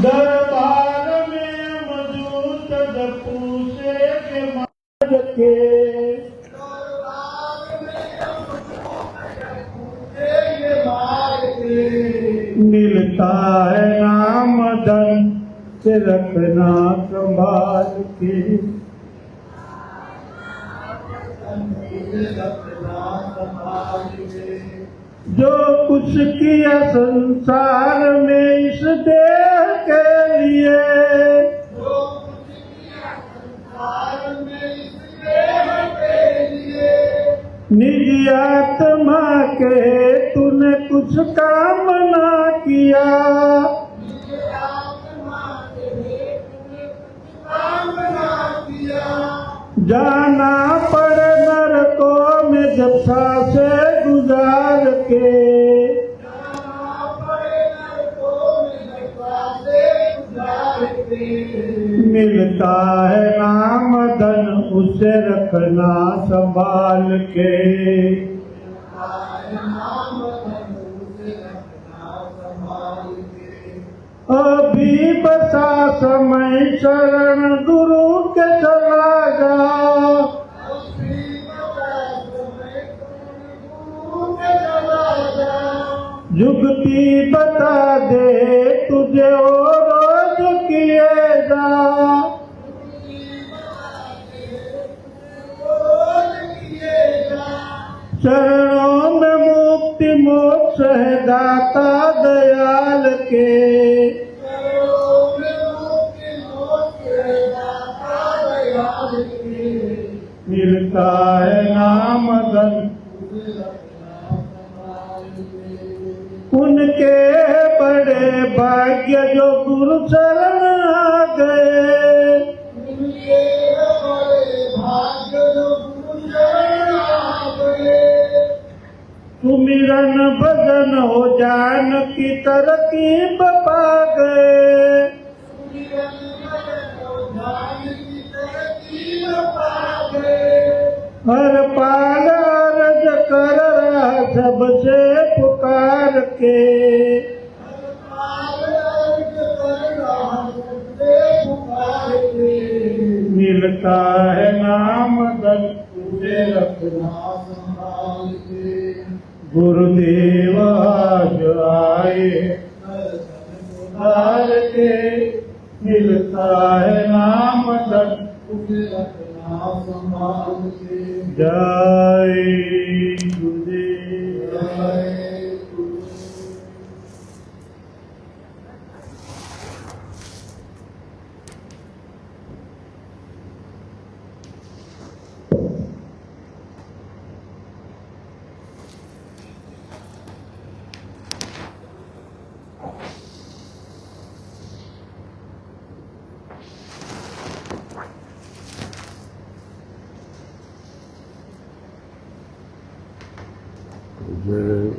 दरबार में मौजूद पूछे के मार के मिलता है नाम धन से रखना संभाल के। जो कुछ किया संसार में इस देह के लिए, निज आत्मा के तूने कुछ काम ना किया। जाना पड़े नरकों में जब सांसें गुजार के। मिलता है नाम धन उसे रखना संभाल के। अभी बसा समय शरण गुरु के चला जा। जुगती बता दे तुझे और रोज किएगा। चरणों में मुक्ति मोक्ष है दाता दयाल के। मिलता है नाम धन उनके बड़े भाग्य जो गुरु शरण आ गए। सुमिरन भजन हो जान की तरकीब पा गए। हर पाल अर्ज कर रहा सबसे पुकार के। मिलता है नाम धन तुझे रखना संभाल के। गुरुदेव आज आए उधार के। मिलता है नाम धन तुझे रखना संभाल के। जय गुरुदेव जय।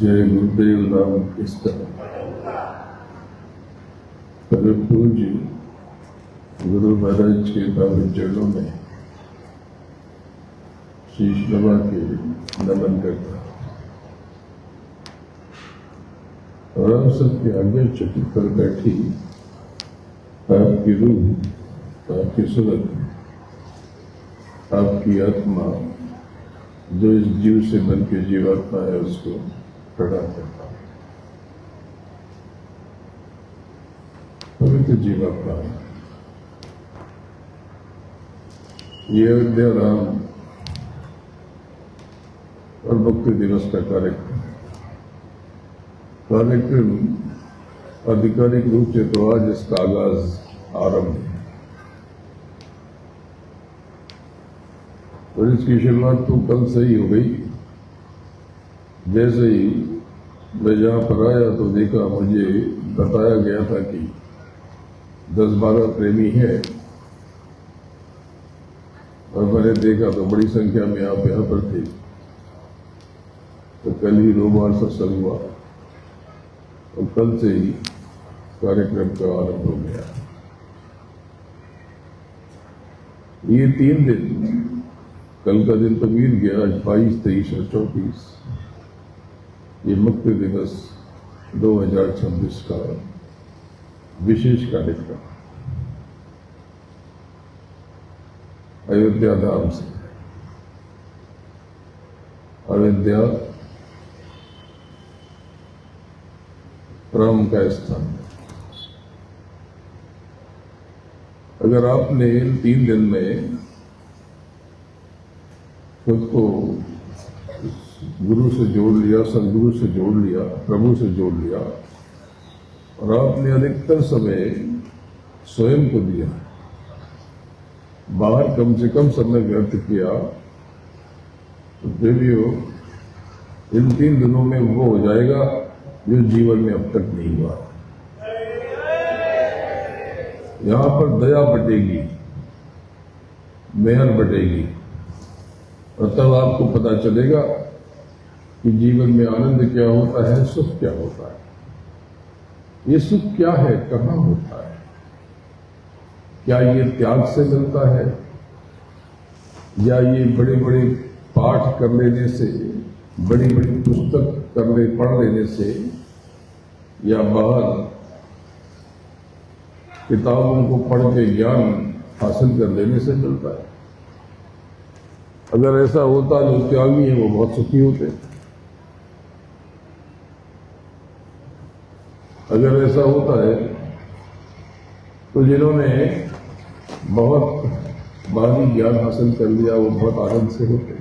जय गुरुदेव नाम किसका। परम पूज्य गुरु महाराज के पावन चरणों में शीश नवा के नमन करता और आप सबके आगे चकित पर बैठी आपकी रूह, आपकी सूरत, आपकी आत्मा जो इस जीव से बन के जीवात्मा है उसको प्रणाम करता हूं। पवित्र जीवात्मा ये अयोध्या राम और भक्ति दिवस का कार्यक्रम आधिकारिक रूप से तो आज इसका आगाज आरंभ है और इसकी शुरुआत तो कल से ही हो गई। जैसे ही मैं जहाँ पर आया तो देखा, मुझे बताया गया था कि 10-12 प्रेमी हैं और मैंने देखा तो बड़ी संख्या में आप यहाँ पर थे। तो कल ही 2 बार सत्संग हुआ और कल से ही कार्यक्रम का आरंभ हो गया। ये 3 दिन, कल का दिन तो बीत गया, आज 22, 23 और 24 ये मुक्ति दिवस 2026 का विशेष कार्यक्रम अयोध्या धाम से। अयोध्या राम का स्थान। अगर आपने इन 3 दिन में खुद को गुरु से जोड़ लिया, सदगुरु से जोड़ लिया, प्रभु से जोड़ लिया और आपने अधिकतर समय स्वयं को दिया, बाहर कम से कम समय व्यर्थ किया, तो देवियों इन 3 दिनों में वो हो जाएगा जो जीवन में अब तक नहीं हुआ। यहां पर दया बटेगी, मेहर बटेगी और तब आपको पता चलेगा कि जीवन में आनंद क्या होता है, सुख क्या होता है। ये सुख क्या है, कहाँ होता है, क्या ये त्याग से मिलता है या ये बड़े बड़े पाठ कर लेने से, बड़ी बड़ी पुस्तक पढ़ लेने से या बाहर किताबों को पढ़ के ज्ञान हासिल कर लेने से मिलता है। अगर ऐसा होता जो त्यागी है वो बहुत सुखी होते। अगर ऐसा होता है तो जिन्होंने बहुत बाहरी ज्ञान हासिल कर लिया वो बहुत आनंद से होते।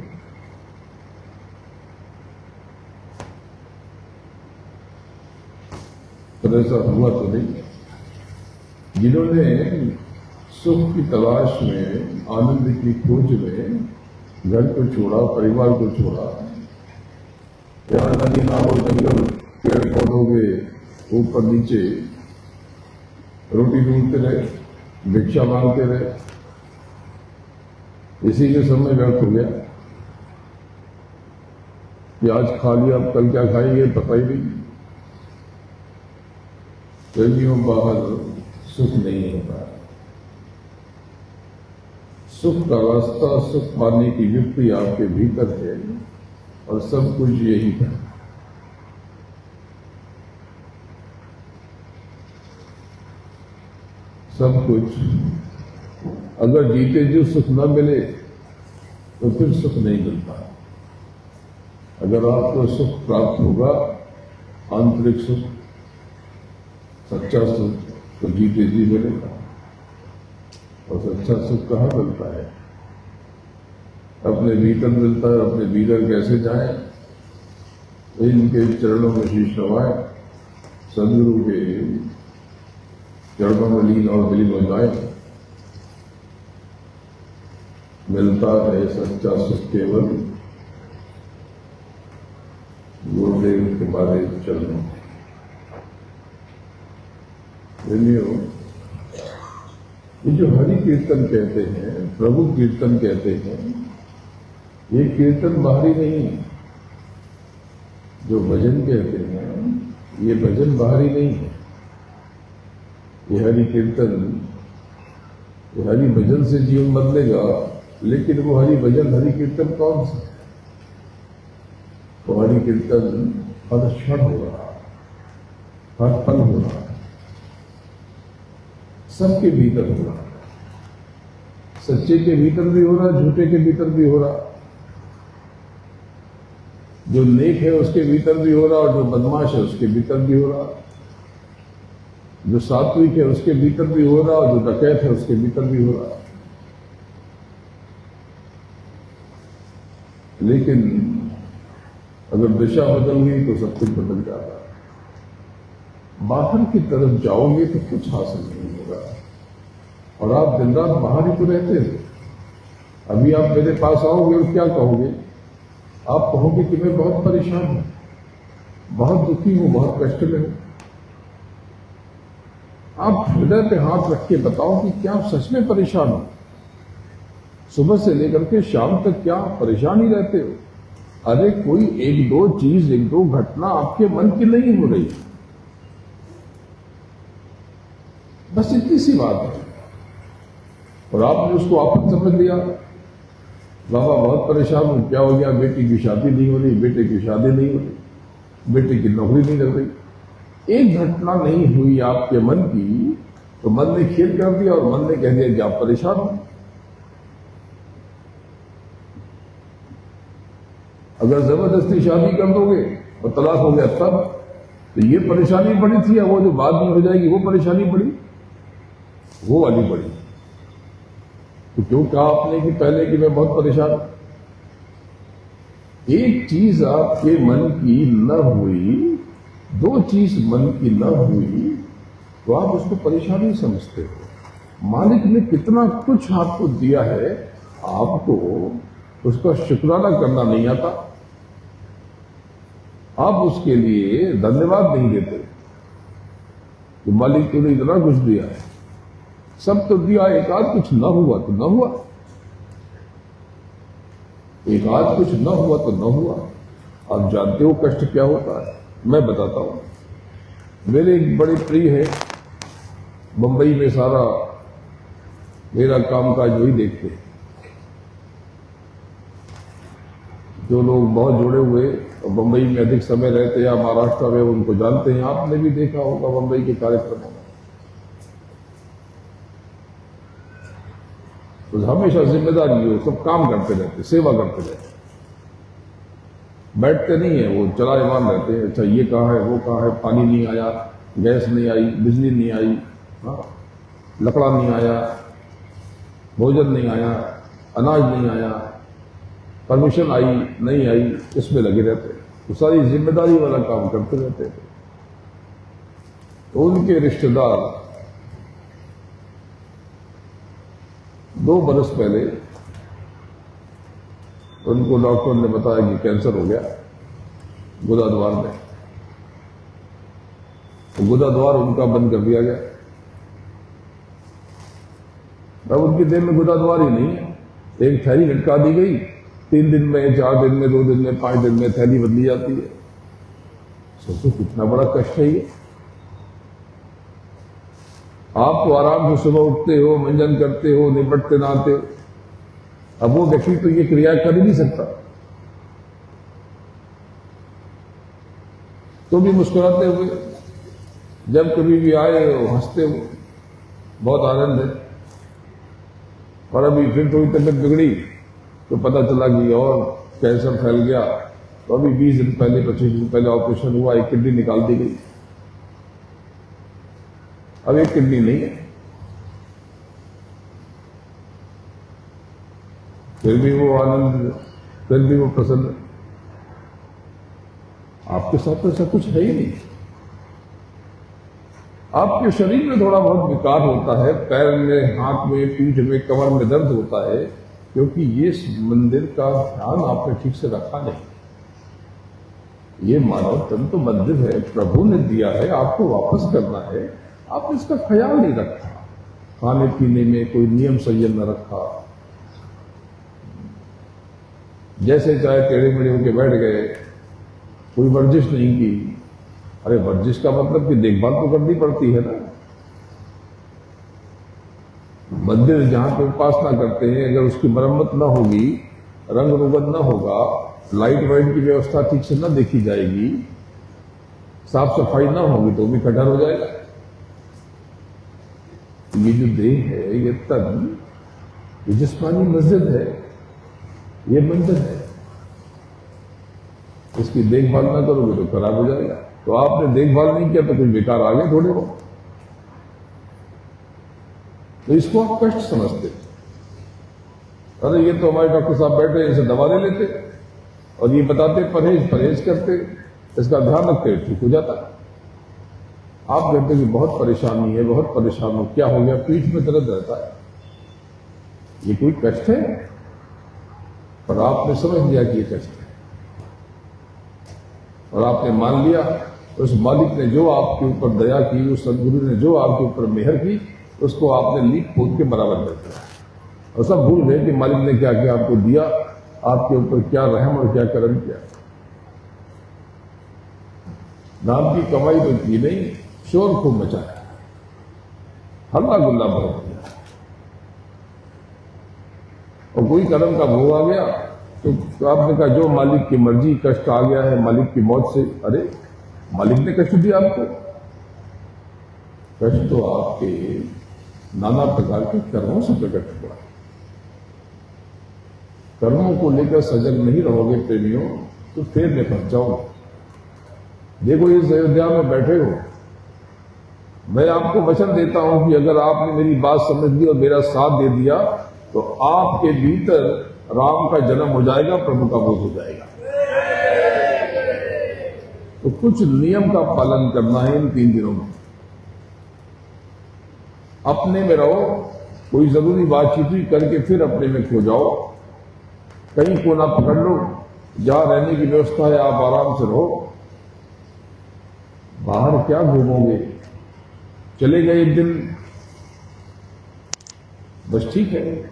पर ऐसा हुआ तो नहीं। जिन्होंने सुख की तलाश में, आनंद की खोज में घर को छोड़ा, परिवार को छोड़ा, या नदी नाव जंगल पेड़ पौधों के ऊपर नीचे रोटी ढूंढते रहे, भिक्षा मांगते रहे, इसी के समय व्यर्थ हो गया कि आज खा लिया, अब कल क्या खाएंगे पता ही नहीं। गर्मियों बाहर सुख नहीं होता। सुख का रास्ता, सुख पाने की युक्ति आपके भीतर है और सब कुछ यही है। सब कुछ अगर जीते जो सुख न मिले तो फिर सुख नहीं मिलता। अगर आपको सुख प्राप्त होगा, आंतरिक सुख, सच्चा सुख, तो जीते जी मिलेगा। और सच्चा सुख कहाँ मिलता है? अपने भीतर मिलता है। अपने भीतर कैसे जाए? इनके चरणों में शीश नवाए, सदगुरु के चरणों में लीन और विलीन हो जाए। मिलता है सच्चा सुख केवल गुरुदेव तुम्हारे चरणों में। ये जो हरि कीर्तन कहते हैं, प्रभु कीर्तन कहते हैं, ये कीर्तन बाहरी नहीं है। जो भजन कहते हैं ये भजन बाहरी नहीं है। ये हरि कीर्तन, ये हरि भजन से जीवन बदलेगा, लेकिन वो हरि भजन, हरि कीर्तन कौन सा है? तो हरि कीर्तन हर क्षण हो रहा, हर पल हो रहा, सबके भीतर हो रहा। सच्चे के भीतर भी हो रहा, झूठे के भीतर भी हो रहा। जो नेक है उसके भीतर भी हो रहा और जो बदमाश है उसके भीतर भी हो रहा। जो सात्विक है उसके भीतर भी हो रहा और जो डकैत है उसके भीतर भी हो रहा। लेकिन अगर दिशा बदल गई तो सब कुछ बदल जाता है। बाहर की तरफ जाओगे तो कुछ हासिल नहीं होगा और आप दिन रात बाहर ही तो रहते हैं। अभी आप मेरे पास आओगे और क्या कहोगे? आप कहोगे कि मैं बहुत परेशान हूं, बहुत दुखी हूं, बहुत कष्ट में हूं। आप हृदय पे हाथ रख के बताओ कि क्या आप सच में परेशान हो? सुबह से लेकर के शाम तक क्या परेशान ही रहते हो? अरे कोई एक दो चीज, एक दो घटना आपके मन की नहीं हो रही, बस इतनी सी बात है, और आपने उसको आपस समझ लिया। बाबा बहुत परेशान हूं, क्या हो गया? बेटी की शादी नहीं हो रही, बेटे की शादी नहीं हो रही, बेटे की नौकरी नहीं लग रही। एक घटना नहीं हुई आपके मन की तो मन ने खेल कर दिया और मन ने कह दिया कि आप परेशान हो। अगर जबरदस्ती शादी कर दोगे और तलाक हो गया तब, तो ये परेशानी बड़ी थी, या वो जो बाद में हो जाएगी वो परेशानी बड़ी, वो वाली बड़ी। तो क्यों कहा आपने कि पहले कि मैं बहुत परेशान हूं? एक चीज आपके मन की न हुई, दो चीज मन की न हुई, तो आप उसको परेशानी समझते हो। मालिक ने कितना कुछ आपको दिया है, आपको उसका शुक्राना करना नहीं आता, आप उसके लिए धन्यवाद नहीं देते कि मालिक तूने इतना कुछ दिया है। सब तो दिया, एक आध कुछ न हुआ तो न हुआ, एक आध कुछ न हुआ तो न हुआ। आप जानते हो कष्ट क्या होता है? मैं बताता हूं। मेरे एक बड़े प्रिय है, बंबई में सारा मेरा कामकाज वही देखते हैं। जो लोग बहुत जुड़े हुए और बंबई में अधिक समय रहते हैं या महाराष्ट्र में, उनको जानते हैं। आपने भी देखा होगा बंबई के कार्यक्रमों में, तो हमेशा जिम्मेदारी हो, सब काम करते रहते, सेवा करते रहते, बैठते नहीं है, वो चलायमान रहते हैं। अच्छा ये कहाँ है, वो कहाँ है, पानी नहीं आया, गैस नहीं आई, बिजली नहीं आई, हाँ, लकड़ा नहीं आया, भोजन नहीं आया, अनाज नहीं आया, परमिशन आई नहीं आई, इसमें लगे रहते, तो सारी जिम्मेदारी वाला काम करते रहते थे। तो उनके रिश्तेदार 2 बरस पहले उनको डॉक्टर ने बताया कि कैंसर हो गया गुदाद्वार में, तो गुदाद्वार उनका बंद कर दिया गया। अब उनकी देह में गुदाद्वार ही नहीं है, एक थैली लटका दी गई, 3 दिन में, 4 दिन में, 2 दिन में, 5 दिन में थैली बदली जाती है। सोचो कितना बड़ा कष्ट है ये। आप तो आराम से सुबह उठते हो, मंजन करते हो, निपटते नहाते हो, अब वो व्यक्ति तो ये क्रिया कर ही नहीं सकता, तो भी मुस्कुराते हुए जब कभी भी आए हंसते हुए, बहुत आनंद है। और अभी फिर थोड़ी तबियत बिगड़ी तो पता चला कि और कैंसर फैल गया, तो अभी 20 दिन पहले, 25 दिन पहले ऑपरेशन हुआ, एक किडनी निकाल दी गई, अब एक किडनी नहीं है। फिर भी वो आनंद, फिर भी वो प्रसन्न। आपके साथ तो ऐसा कुछ है ही नहीं। आपके शरीर में थोड़ा बहुत विकार होता है, पैर में, हाथ में, पीठ में, कमर में दर्द होता है, क्योंकि ये मंदिर का ध्यान आपने ठीक से रखा नहीं। ये मानव तन तो मंदिर है, प्रभु ने दिया है, आपको वापस करना है, आप इसका ख्याल नहीं रखा। खाने पीने में कोई नियम संयम न रखा, जैसे चाहे टेढ़े मेढ़े होके बैठ गए, कोई वर्जिश नहीं की। अरे वर्जिश का मतलब कि देखभाल तो करनी पड़ती है ना। मंदिर जहां पे उपासना करते हैं, अगर उसकी मरम्मत न होगी, रंग रोगन न होगा, लाइट वाइट की व्यवस्था ठीक से न देखी जाएगी, साफ सफाई न होगी, तो भी कठिन हो जाएगा। ये जो देह है, ये तन, ये जिस्मानी मस्जिद है, ये मंदिर है, इसकी देखभाल ना करोगे तो खराब हो जाएगा। तो आपने देखभाल नहीं किया तो कुछ बेकार आ गए थोड़े बहुत, तो इसको आप कष्ट समझते। अरे ये तो हमारे डॉक्टर साहब बैठे, इसे दवा ले लेते और ये बताते परहेज परहेज करते, इसका ध्यान रखते, ठीक हो जाता। आप कहते कि बहुत परेशानी है, बहुत परेशान हो, क्या हो गया? पीठ में दर्द रहता है, ये कोई कष्ट है? पर आपने समझ लिया कि ये कष्ट है, और आपने मान लिया उस मालिक ने जो आपके ऊपर दया की, उस सदगुरु ने जो आपके ऊपर मेहर की, उसको आपने लीप पोत के बराबर कर दिया। और सब भूल गए कि मालिक ने क्या क्या आपको दिया, आपके ऊपर क्या रहम और क्या करम किया। नाम की कमाई तो की नहीं, शोर खूब मचाया, हल्ला गुल्ला बहुत किया, और कोई कर्म का भोग आ गया तो आपने कहा जो मालिक की मर्जी, कष्ट आ गया है मालिक की मौत से। अरे मालिक ने कष्ट दिया आपको? कष्ट तो आपके नाना प्रकार के कर्मों से प्रकट हुआ। कर्मों को लेकर सजग नहीं रहोगे प्रेमियों तो फेर में फंस जाओगे। देखो इस अयोध्या में बैठे हो, मैं आपको वचन देता हूं कि अगर आपने मेरी बात समझ ली और मेरा साथ दे दिया तो आपके भीतर राम का जन्म हो जाएगा, प्रभु का बोध हो जाएगा। तो कुछ नियम का पालन करना है इन 3 दिनों में। अपने में रहो, कोई जरूरी बातचीत ही करके फिर अपने में खो जाओ, कहीं कोना पकड़ लो, जहां रहने की व्यवस्था है आप आराम से रहो। बाहर क्या घूमोगे? चले गए एक दिन, बस ठीक है,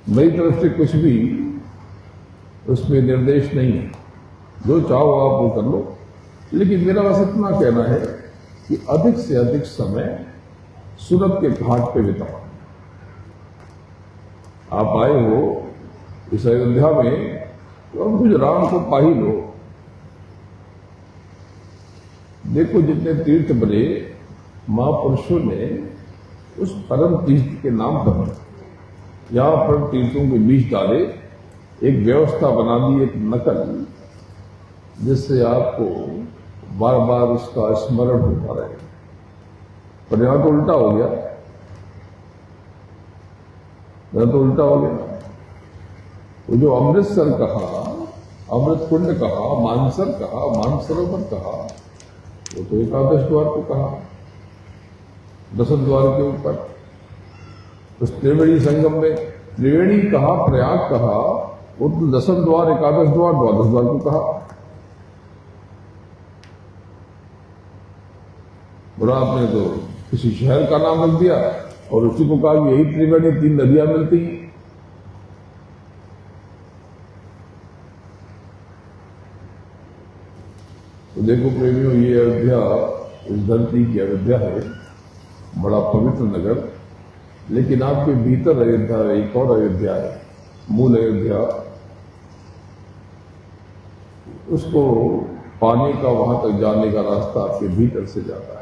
मेरी तरफ से कुछ भी उसमें निर्देश नहीं है, जो चाहो आप वो कर लो। लेकिन मेरा बस इतना कहना है कि अधिक से अधिक समय सूरत के घाट पे बिताओ। आप आए हो इस अयोध्या में तो अब कुछ राम को पा ही लो। देखो जितने तीर्थ बने महापुरुषों ने उस परम तीर्थ के नाम पर यहां पर तीर्थों के बीच डाले, एक व्यवस्था बना दी, एक नकल, जिससे आपको बार बार उसका स्मरण होता रहे। पर यहां तो उल्टा हो गया, यहां तो उल्टा हो गया। वो जो अमृतसर कहा, अमृत कुंड कहा, मानसर कहा, मानसरोवर कहा, वो तो एकादश द्वार को कहा, 10 द्वार के ऊपर। उस त्रिवेणी संगम में त्रिवेणी कहा, प्रयाग कहा, वो तो 10 द्वार, एकादश द्वार, द्वादश द्वार को कहा। बोला आपने तो किसी शहर का नाम रख दिया और उसी को कहा कि यही त्रिवेणी 3 नदियां मिलती हैं। तो देखो प्रेमियों, ये अयोध्या इस धरती की अयोध्या है, बड़ा पवित्र नगर, लेकिन आपके भीतर अयोध्या एक और अयोध्या है, मूल अयोध्या। उसको पाने का, वहां तक जाने का रास्ता आपके भीतर से जाता है।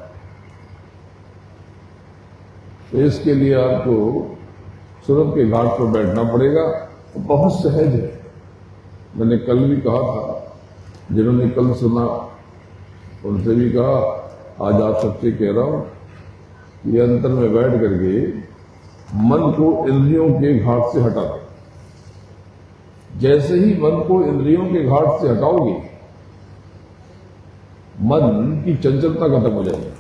तो इसके लिए आपको सूरत के घाट पर बैठना पड़ेगा। बहुत सहज है। मैंने कल भी कहा था, जिन्होंने कल सुना उनसे भी कहा, आज आप सबसे कह रहा हूं, ये अंतर में बैठ करके मन को इंद्रियों के घाट से हटा दो। जैसे ही मन को इंद्रियों के घाट से हटाओगे, मन की चंचलता खत्म हो जाएगी,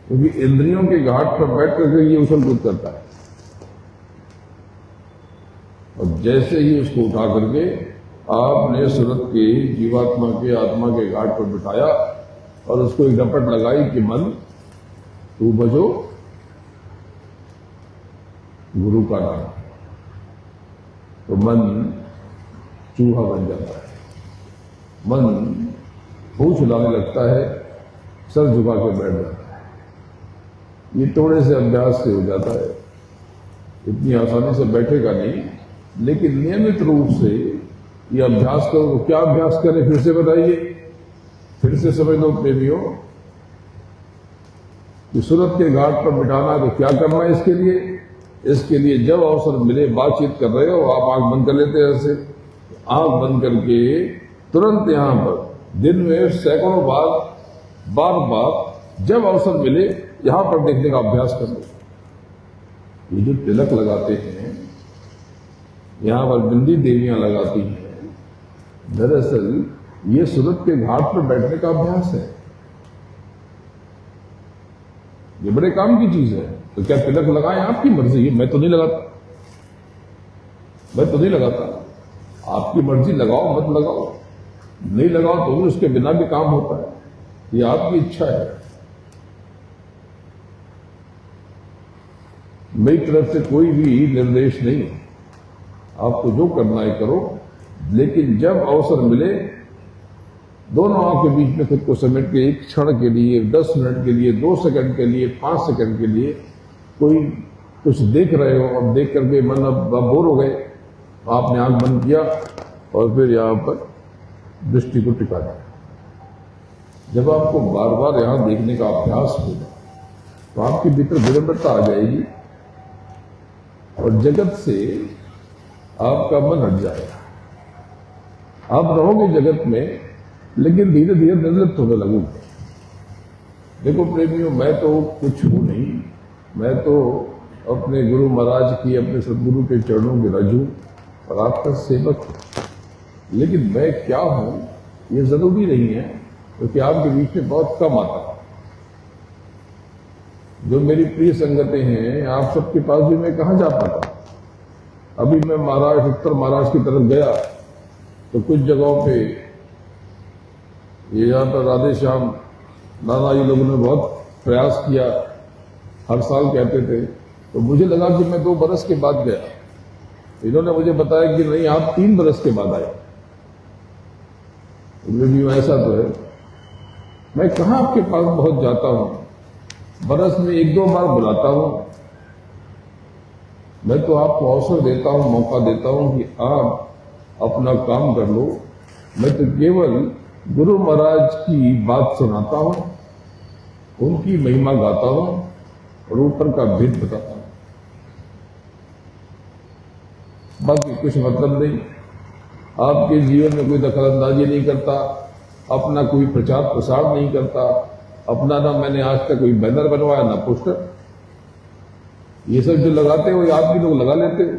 क्योंकि इंद्रियों के घाट पर बैठ करके ये उछल कूद करता है। और जैसे ही उसको उठा करके आपने सूरत के जीवात्मा के, आत्मा के घाट पर बिठाया और उसको एक डपट लगाई कि मन तू बजो गुरु का नाम, तो मन चूहा बन जाता है, मन पूंछ हिलाने लगता है, सर झुका के बैठ जाता है। ये थोड़े से अभ्यास से हो जाता है, इतनी आसानी से बैठेगा नहीं, लेकिन नियमित रूप से ये अभ्यास करो। तो क्या अभ्यास करें, फिर से बताइए, फिर से समझ लो प्रेमियों कि सूरत के घाट पर बिठाना तो क्या करना है इसके लिए? इसके लिए जब अवसर मिले, बातचीत कर रहे हो, आप आंख बंद कर लेते हैं, ऐसे आंख बंद करके तुरंत यहां पर दिन में सैकड़ों बार, बार बार जब अवसर मिले यहां पर देखने का अभ्यास कर लो। ये जो तिलक लगाते हैं, यहां पर बिंदी देवियां लगाती हैं, दरअसल ये सूरत के घाट पर बैठने का अभ्यास है। ये बड़े काम की चीज है। तो क्या तिलक लगाएं? आपकी मर्जी है, मैं तो नहीं लगाता, मैं तो नहीं लगाता। आपकी मर्जी, लगाओ मत लगाओ, नहीं लगाओ तो भी उसके बिना भी काम होता है, ये आपकी इच्छा है। मेरी तरफ से कोई भी निर्देश नहीं, आपको जो करना है करो, लेकिन जब अवसर मिले दोनों आंखों के बीच में खुद को समेट के एक क्षण के लिए, 10 मिनट के लिए, 2 सेकंड के लिए, 5 सेकंड के लिए कोई कुछ देख रहे हो, अब देख करके मन अब बोर हो गए, आपने आंख बंद किया और फिर यहां पर दृष्टि को टिका दिया। जब आपको बार बार यहां देखने का अभ्यास होगा तो आपके भीतर विनम्रता आ जाएगी और जगत से आपका मन हट जाएगा। आप रहोगे जगत में, लेकिन धीरे धीरे निर्लिप्त होने लगोगे। देखो प्रेमियों, मैं तो कुछ हूं नहीं, मैं तो अपने गुरु महाराज की, अपने सदगुरु के चरणों में रज हूं और आपका सेवक हूं। लेकिन मैं क्या हूं ये जरूरी नहीं है, क्योंकि आपके बीच में बहुत कम आता है। जो मेरी प्रिय संगतें हैं, आप सबके पास भी मैं कहां जा पाता। अभी मैं महाराज उत्तर महाराज की तरफ गया तो कुछ जगहों पे ये यहाँ पर राधे श्याम नाना जी लोगों ने बहुत प्रयास किया, हर साल कहते थे, तो मुझे लगा कि मैं 2 बरस के बाद गया। इन्होंने मुझे बताया कि नहीं, आप 3 बरस के बाद आए। ऐसा तो है, मैं कहां आपके पास बहुत जाता हूं, बरस में 1-2 बार बुलाता हूं। मैं तो आपको अवसर देता हूं, मौका देता हूं कि आप अपना काम कर लो। मैं तो केवल गुरु महाराज की बात सुनाता हूं, उनकी महिमा गाता हूं और ऊपर का भेद बताता हूं, बाकी कुछ मतलब नहीं। आपके जीवन में कोई दखलंदाजी नहीं करता, अपना कोई प्रचार प्रसार नहीं करता, अपना ना मैंने आज तक कोई बैनर बनवाया ना पोस्टर। ये सब जो लगाते हो ये आप भी लोग लगा लेते हो,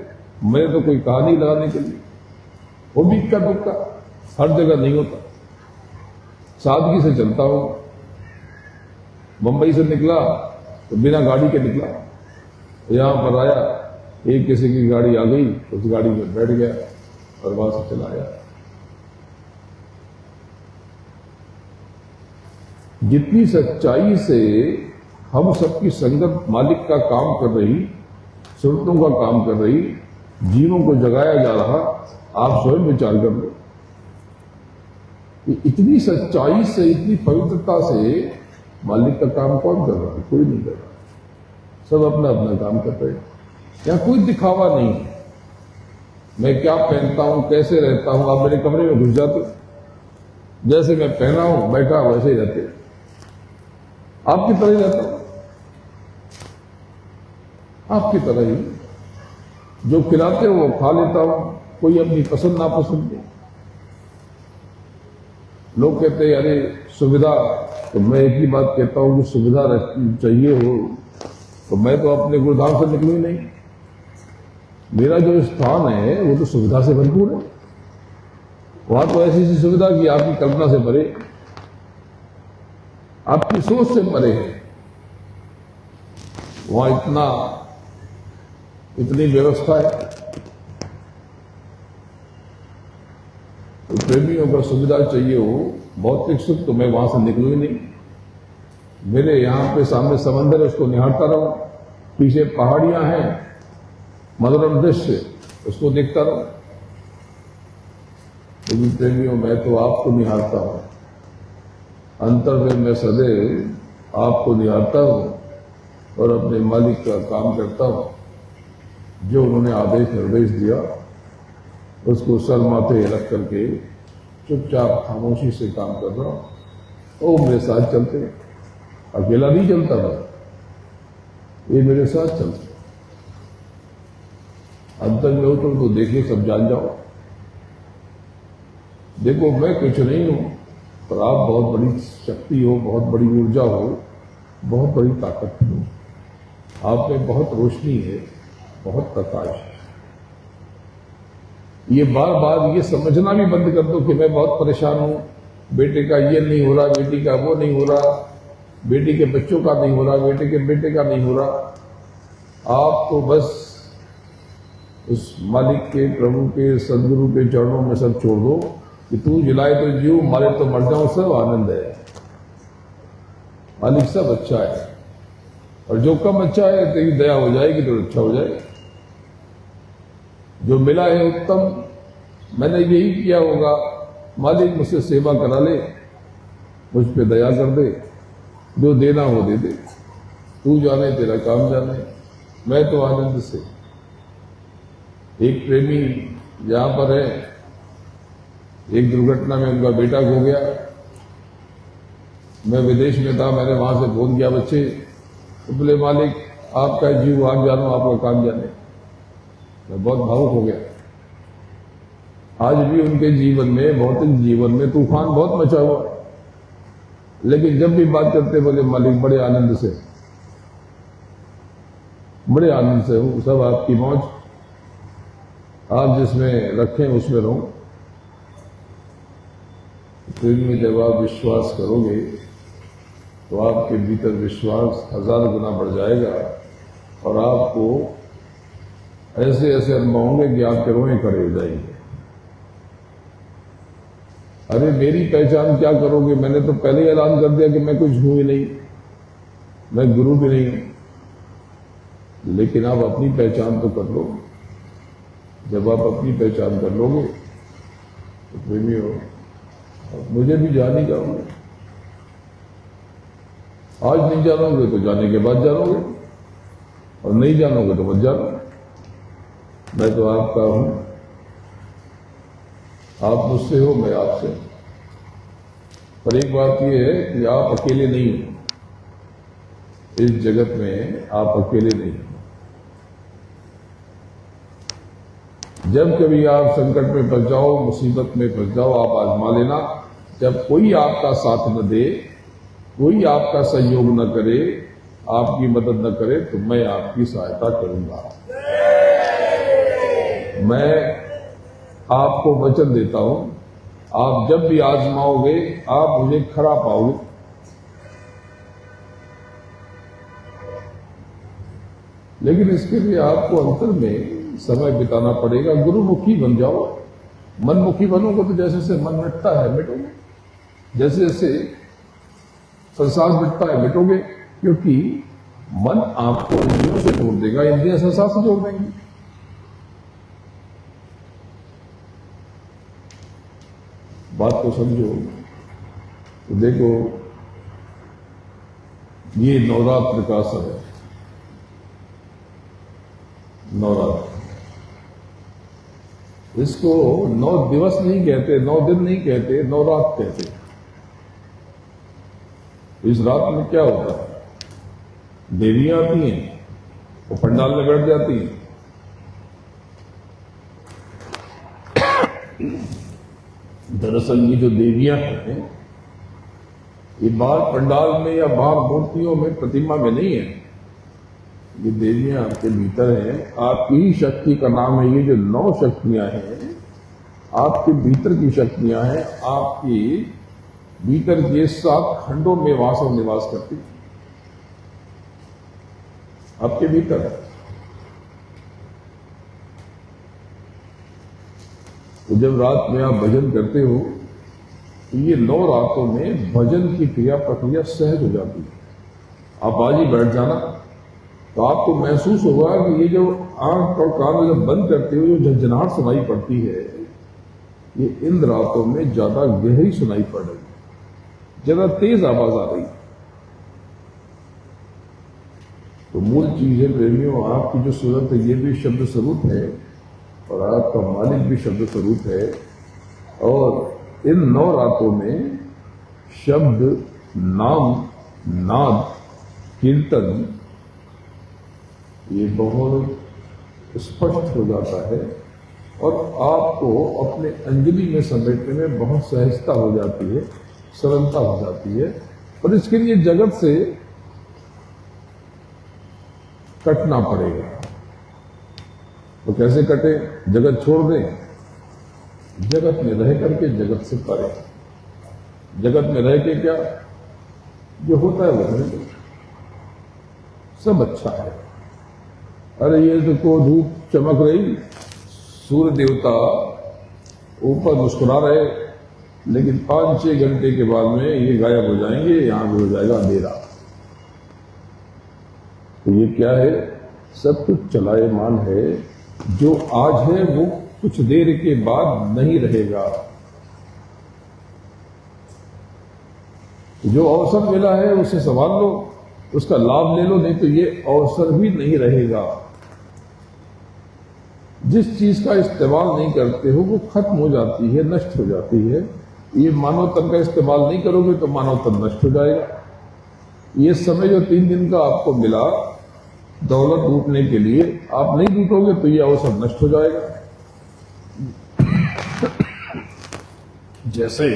मैंने तो कोई कहा नहीं लगाने के लिए। वो भी इक्का दुक्का, हर जगह नहीं होता। सादगी से चलता हूं। मुंबई से निकला तो बिना गाड़ी के निकला, यहां पर आया, एक किसी की गाड़ी आ गई, उस गाड़ी में बैठ गया और वहां से चला आया। जितनी सच्चाई से हम सबकी संगत मालिक का काम कर रही, सुरतों का काम कर रही, जीवों को जगाया जा रहा, आप स्वयं विचार कर लो। इतनी सच्चाई से, इतनी पवित्रता से मालिक का काम कौन कर रहा है? कोई नहीं कर रहा, सब अपना अपना काम कर रहे हैं। यहां कोई दिखावा नहीं है। मैं क्या पहनता हूं, कैसे रहता हूं, आप मेरे कमरे में घुस जाते, जैसे मैं पहना हूं बैठा वैसे ही रहते, आपकी तरह ही रहता हूं, आपकी तरह ही। जो खिलाते हो वो खा लेता हूं, कोई अपनी पसंद नापसंद नहीं। लोग कहते हैं अरे सुविधा, तो मैं एक ही बात कहता हूं कि सुविधा चाहिए हो तो मैं तो अपने गुरुधाम से निकलूं ही नहीं। मेरा जो स्थान है वो तो सुविधा से भरपूर है। वहां तो ऐसी ऐसी सुविधा कि आपकी कल्पना से परे, आपकी सोच से परे है। वहां इतनी व्यवस्था है। तो प्रेमियों का सुविधा चाहिए हो, भौतिक सुख, तो मैं वहां से निकलूं ही नहीं। मेरे यहां पे सामने समंदर है, उसको निहारता रहूं, पीछे पहाड़ियां हैं, मनोरम दृश्य, उसको देखता रहूं। लेकिन प्रेमियों, मैं तो आपको निहारता हूं, अंतर में मैं सदैव आपको निहारता हूं और अपने मालिक का काम करता हूं। जो उन्होंने आदेश निर्देश दिया उसको सर माथे रख करके चुपचाप खामोशी से काम कर रहा हूं। वो मेरे साथ चलते, अकेला नहीं चलता था, ये मेरे साथ चलते। अंतर में हो तो देखिए, सब जान जाओ। देखो मैं कुछ नहीं हूं, पर आप बहुत बड़ी शक्ति हो, बहुत बड़ी ऊर्जा हो, बहुत बड़ी ताकत हो। आप में बहुत रोशनी है, बहुत प्रकाश है। ये बार बार ये समझना भी बंद कर दो कि मैं बहुत परेशान हूं, बेटे का ये नहीं हो रहा, बेटी का वो नहीं हो रहा, बेटी के बच्चों का नहीं हो रहा, बेटे के बेटे का नहीं हो रहा। आप तो बस उस मालिक के, प्रभु के, सदगुरु के चरणों में सब छोड़ दो कि तू जिलाए तो जीव, मारे तो मर जाऊं, सब आनंद है। मालिक सब अच्छा है, और जो कम अच्छा है तेरी दया हो जाएगी तो अच्छा हो जाएगा। जो मिला है उत्तम, मैंने यही किया होगा, मालिक मुझसे सेवा करा ले, मुझ पे दया कर दे, जो देना हो दे दे, तू जाने तेरा काम जाने, मैं तो आनंद से। एक प्रेमी यहां पर है, एक दुर्घटना में उनका बेटा खो गया। मैं विदेश में था, मैंने वहां से फोन किया, बच्चे तो बोले मालिक आपका जीव आप जानो, आपका काम जाने। मैं बहुत भावुक हो गया। आज भी उनके जीवन में, भौतिक जीवन में तूफान बहुत मचा हुआ, लेकिन जब भी बात करते बोले मालिक बड़े आनंद से, बड़े आनंद से हूं, सब आपकी मौज, आप जिसमें रखें उसमें रहो। फिर में जब आप विश्वास करोगे तो आपके भीतर विश्वास 1000 गुना बढ़ जाएगा, और आपको ऐसे ऐसे अनुभव होंगे कि आपके रोए खड़े हो जाएंगे। अरे मेरी पहचान क्या करोगे, मैंने तो पहले ही ऐलान कर दिया कि मैं कुछ हूं ही नहीं, मैं गुरु भी नहीं हूं। लेकिन आप अपनी पहचान तो कर लो। जब आप अपनी पहचान कर लोगे तो प्रेमियों, मुझे भी जान ही जाओगे। आज नहीं जानोगे तो जाने के बाद जानोगे, और नहीं जानोगे तो मत जानो। मैं तो आपका हूं, आप मुझसे हो, मैं आपसे। पर एक बात यह है कि आप अकेले नहीं हो, इस जगत में आप अकेले नहीं हो। जब कभी आप संकट में फंस जाओ, मुसीबत में फंस जाओ, आप आजमा लेना, जब कोई आपका साथ न दे, कोई आपका सहयोग न करे, आपकी मदद न करे, तो मैं आपकी सहायता करूंगा। मैं आपको वचन देता हूं, आप जब भी आजमाओगे आप मुझे खरा पाओगे। लेकिन इसके लिए आपको अंतर में समय बिताना पड़ेगा। गुरुमुखी बन जाओ। मनमुखी बनोगे तो जैसे जैसे मन मिटता है मिटोगे, जैसे जैसे संसार मिटता है मिटोगे, क्योंकि मन आपको इंद्रियों से जोड़ देगा, इंद्रियां संसार से जोड़ देंगी। बात को समझो। तो देखो, ये नवरात्र का समय, नवरात्र, इसको 9 दिवस नहीं कहते, 9 दिन नहीं कहते, नवरात्र कहते। इस रात में क्या होता है, देवियां आती हैं, वो पंडाल में बैठ जाती हैं। दरअसल ये जो देवियां हैं, ये बाहर पंडाल में या बाहर मूर्तियों में, प्रतिमा में नहीं है। ये देवियां आपके भीतर हैं। आपकी ही शक्ति का नाम है। ये जो 9 शक्तियां हैं, आपके भीतर की शक्तियां हैं। आपकी भीतर के 7 खंडों में वास और निवास करती, आपके भीतर है। तो जब रात में आप भजन करते हो, तो ये 9 रातों में भजन की क्रिया प्रक्रिया सहज हो जाती है। आप आज ही बैठ जाना, तो आपको महसूस होगा कि ये जो आंख और कान जब बंद करते हो, जो झंझनाहट सुनाई पड़ती है, ये इन रातों में ज्यादा गहरी सुनाई पड़ रही है, ज्यादा तेज आवाज आ रही है। तो मूल चीज है प्रेमियों, आपकी जो सूरत है ये भी शब्द स्वरूप है, और आपका मालिक भी शब्द स्वरूप है। और इन 9 रातों में शब्द, नाम, नाद, कीर्तन ये बहुत स्पष्ट हो जाता है, और आपको अपने अंजलि में समेटने में बहुत सहजता हो जाती है, सरलता हो जाती है। और इसके लिए जगत से कटना पड़ेगा। तो कैसे कटे? जगत छोड़ दें, जगत में रह करके जगत से परे। जगत में रह के क्या जो होता है वो होने दो, सब अच्छा है। अरे ये देखो धूप चमक रही, सूर्य देवता ऊपर मुस्कुरा रहे, लेकिन 5-6 घंटे के बाद में ये गायब हो जाएंगे, यहां भी हो जाएगा अंधेरा। तो ये क्या है? सब कुछ चलायमान है। जो आज है वो कुछ देर के बाद नहीं रहेगा। जो अवसर मिला है उसे संभाल लो, उसका लाभ ले लो, नहीं तो ये अवसर भी नहीं रहेगा। जिस चीज का इस्तेमाल नहीं करते हो वो खत्म हो जाती है, नष्ट हो जाती है। ये मानव तन का इस्तेमाल नहीं करोगे तो मानव तन नष्ट हो जाएगा। ये समय जो 3 दिन का आपको मिला दौलत लूटने के लिए, आप नहीं लूटोगे तो ये अवसर नष्ट हो जाएगा। जैसे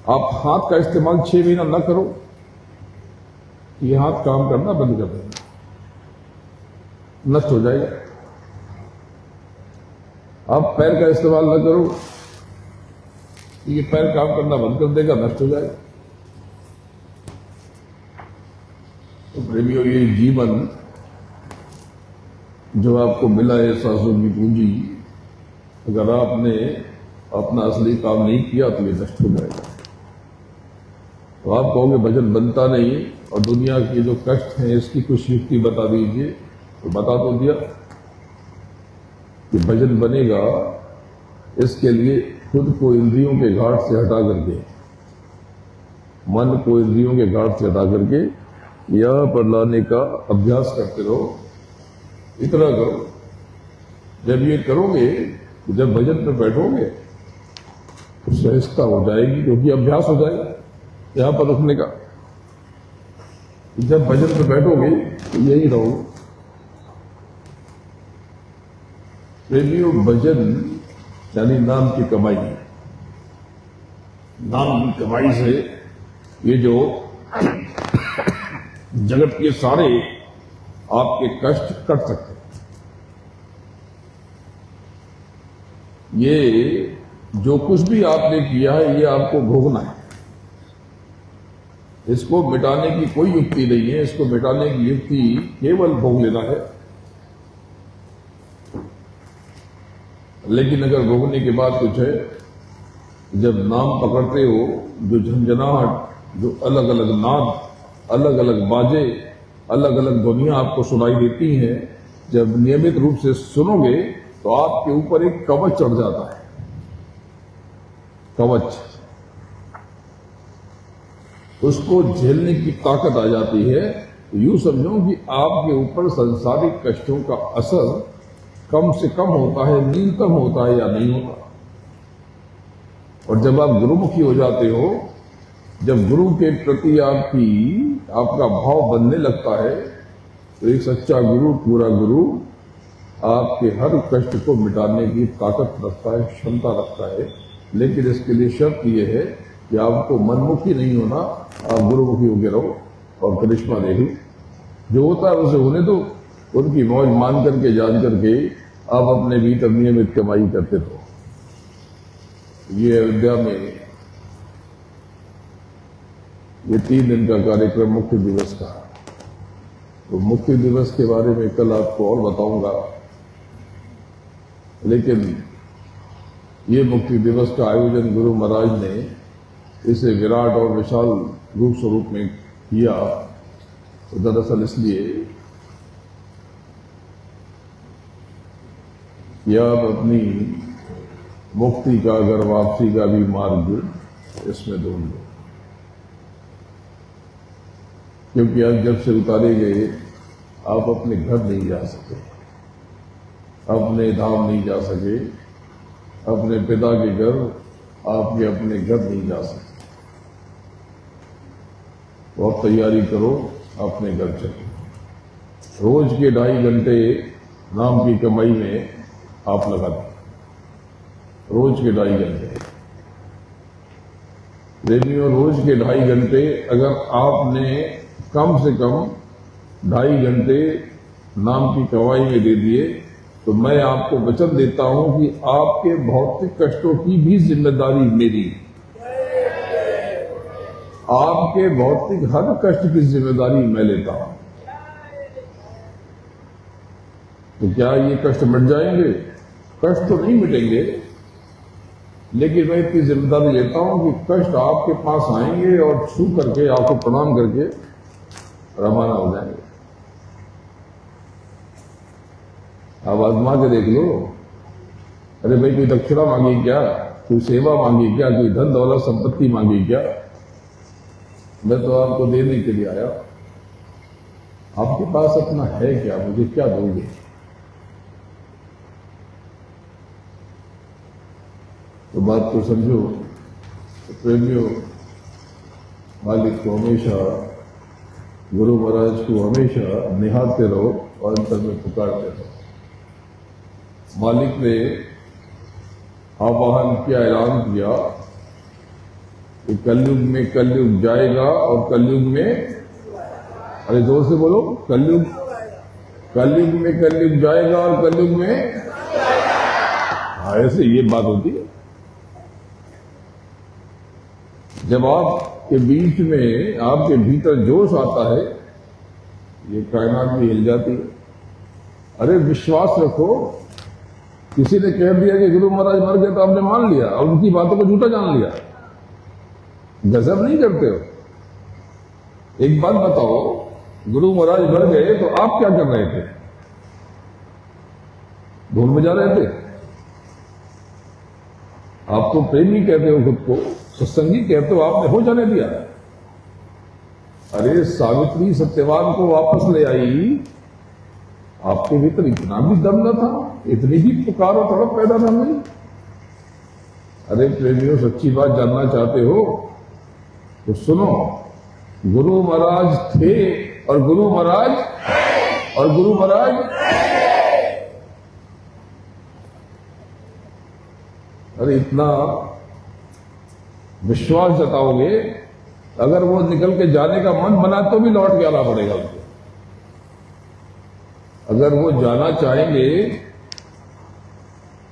आप हाथ का इस्तेमाल 6 महीना न करो, ये हाथ काम करना बंद कर देना, नष्ट हो जाएगा। आप पैर का इस्तेमाल न करो, ये पैर काम करना बंद कर देगा, नष्ट हो जाएगा। तो प्रेमियों, ये जीवन जो आपको मिला है सांसों की पूंजी, अगर आपने अपना असली काम नहीं किया तो ये नष्ट हो जाएगा। तो आप कहोगे भजन बनता नहीं, और दुनिया के जो कष्ट हैं इसकी कुछ युक्ति बता दीजिए। तो बता तो दिया कि भजन बनेगा, इसके लिए खुद को इंद्रियों के घाट से हटा करके, मन को इंद्रियों के घाट से हटा करके यहां पर लाने का अभ्यास करते रहो। इतना करो। जब ये करोगे, जब भजन पर बैठोगे तो सहजता हो जाएगी, क्योंकि अभ्यास हो जाएगा यहां पर रुकने का। जब भजन पर बैठोगे तो यही रहो। प्रेमियों, भजन यानी नाम की कमाई। नाम की कमाई से ये जो जगत के सारे आपके कष्ट कट सकते हैं। ये जो कुछ भी आपने किया है ये आपको भोगना है। इसको मिटाने की कोई युक्ति नहीं है। इसको मिटाने की युक्ति केवल भोग लेना है। लेकिन अगर भोगने के बाद कुछ है, जब नाम पकड़ते हो, जो झंझनाहट, जो अलग अलग नाद, अलग अलग बाजे, अलग अलग ध्वनियां आपको सुनाई देती हैं, जब नियमित रूप से सुनोगे तो आपके ऊपर एक कवच चढ़ जाता है। कवच, उसको झेलने की ताकत आ जाती है। यूं समझो कि आपके ऊपर संसारिक कष्टों का असर कम से कम होता है, न्यूनतम होता है या नहीं होता। और जब आप गुरुमुखी हो जाते हो, जब गुरु के प्रति आपका भाव बनने लगता है, तो एक सच्चा गुरु, पूरा गुरु आपके हर कष्ट को मिटाने की ताकत रखता है, क्षमता रखता है। लेकिन इसके लिए शर्त यह है कि आपको मनमुखी नहीं होना, आप गुरुमुखी होकर रहो और करिश्मा देखो। जो होता है उसे होने दो, उनकी मौज मान करके, जान करके आप अपने भीतर नियमित कमाई करते रहो। ये अयोध्या में ये 3 दिन का कार्यक्रम मुक्ति दिवस का। तो मुक्ति दिवस के बारे में कल आपको और बताऊंगा, लेकिन ये मुक्ति दिवस का आयोजन गुरु महाराज ने इसे विराट और विशाल रूप स्वरूप में किया। तो दरअसल इसलिए कि आप अपनी मुक्ति का, घर वापसी का भी मार्ग इसमें ढूंढ लो। क्योंकि आज जब से उतारे गए, आप अपने घर नहीं जा सके, अपने धाम नहीं जा सके, अपने पिता के घर, आपके अपने घर नहीं जा सके। तो आप तैयारी करो, अपने घर चलो। रोज के 2.5 घंटे नाम की कमाई में आप लगा दें। रोज के 2.5 घंटे। प्रेमियों, रोज के 2.5 घंटे अगर आपने कम से कम 2.5 घंटे नाम की कमाई में दे दिए, तो मैं आपको वचन देता हूं कि आपके भौतिक कष्टों की भी जिम्मेदारी मेरी। आपके भौतिक हर कष्ट की जिम्मेदारी मैं लेता हूं। तो क्या ये कष्ट मिट जाएंगे? कष्ट तो नहीं मिटेंगे, लेकिन मैं इतनी जिम्मेदारी लेता हूं कि कष्ट आपके पास आएंगे और छू करके आपको प्रणाम करके रवाना हो जाएंगे। आप आजमा के देख लो। अरे भाई, कोई दक्षिणा मांगी क्या, कोई सेवा मांगी क्या, कोई धन दौलत संपत्ति मांगी क्या? मैं तो आपको देने के लिए आया। आपके पास अपना है क्या? मुझे क्या दोगे? तो बात को समझो। तो प्रेमियों, मालिक को हमेशा, गुरु महाराज को हमेशा निहारते रहो और अंतर में पुकारते रहो। मालिक ने आह्वान किया, ऐलान किया कि कलयुग में कलयुग जाएगा और कलयुग में, अरे जोर से बोलो, कलयुग में कलयुग जाएगा और कलयुग में, हाँ ऐसे ये बात होती है। जब आपके बीच में, आपके भीतर जोश आता है, ये कायनात भी हिल जाती है। अरे विश्वास रखो। किसी ने कह दिया कि गुरु महाराज मर गए तो आपने मान लिया और उनकी बातों को झूठा जान लिया। गजब नहीं करते हो? एक बात बताओ, गुरु महाराज मर गए तो आप क्या कर रहे थे? ढोल बजा रहे थे? आप तो प्रेमी कहते हो खुद को, सत्संगी कहते हो, आपने हो जाने दिया। अरे सावित्री सत्यवान को वापस ले आई, आपके भीतर इतना भी दम न था, इतनी भी पुकार और तड़प पैदा न हुई? अरे प्रेमियों, सच्ची बात जानना चाहते हो तो सुनो। गुरु महाराज थे और गुरु महाराज अरे इतना विश्वास जताओगे, अगर वो निकल के जाने का मन बना तो भी लौट के आना पड़ेगा उनको। अगर वो जाना चाहेंगे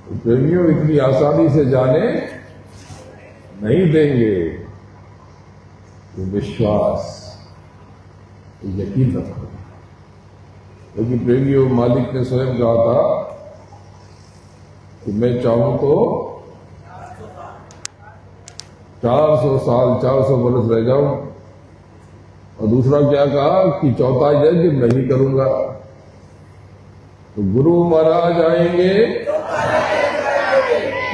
तो प्रेमियों इतनी आसानी से जाने नहीं देंगे। तो विश्वास, तो यकीन रखो। लेकिन प्रेमियों, मालिक ने स्वयं कहा था कि मैं चाहूं तो 400 साल, 400 बरस रह जाऊं। और दूसरा क्या कहा कि चौथा यज्ञ मैं ही करूंगा। तो गुरु महाराज आएंगे,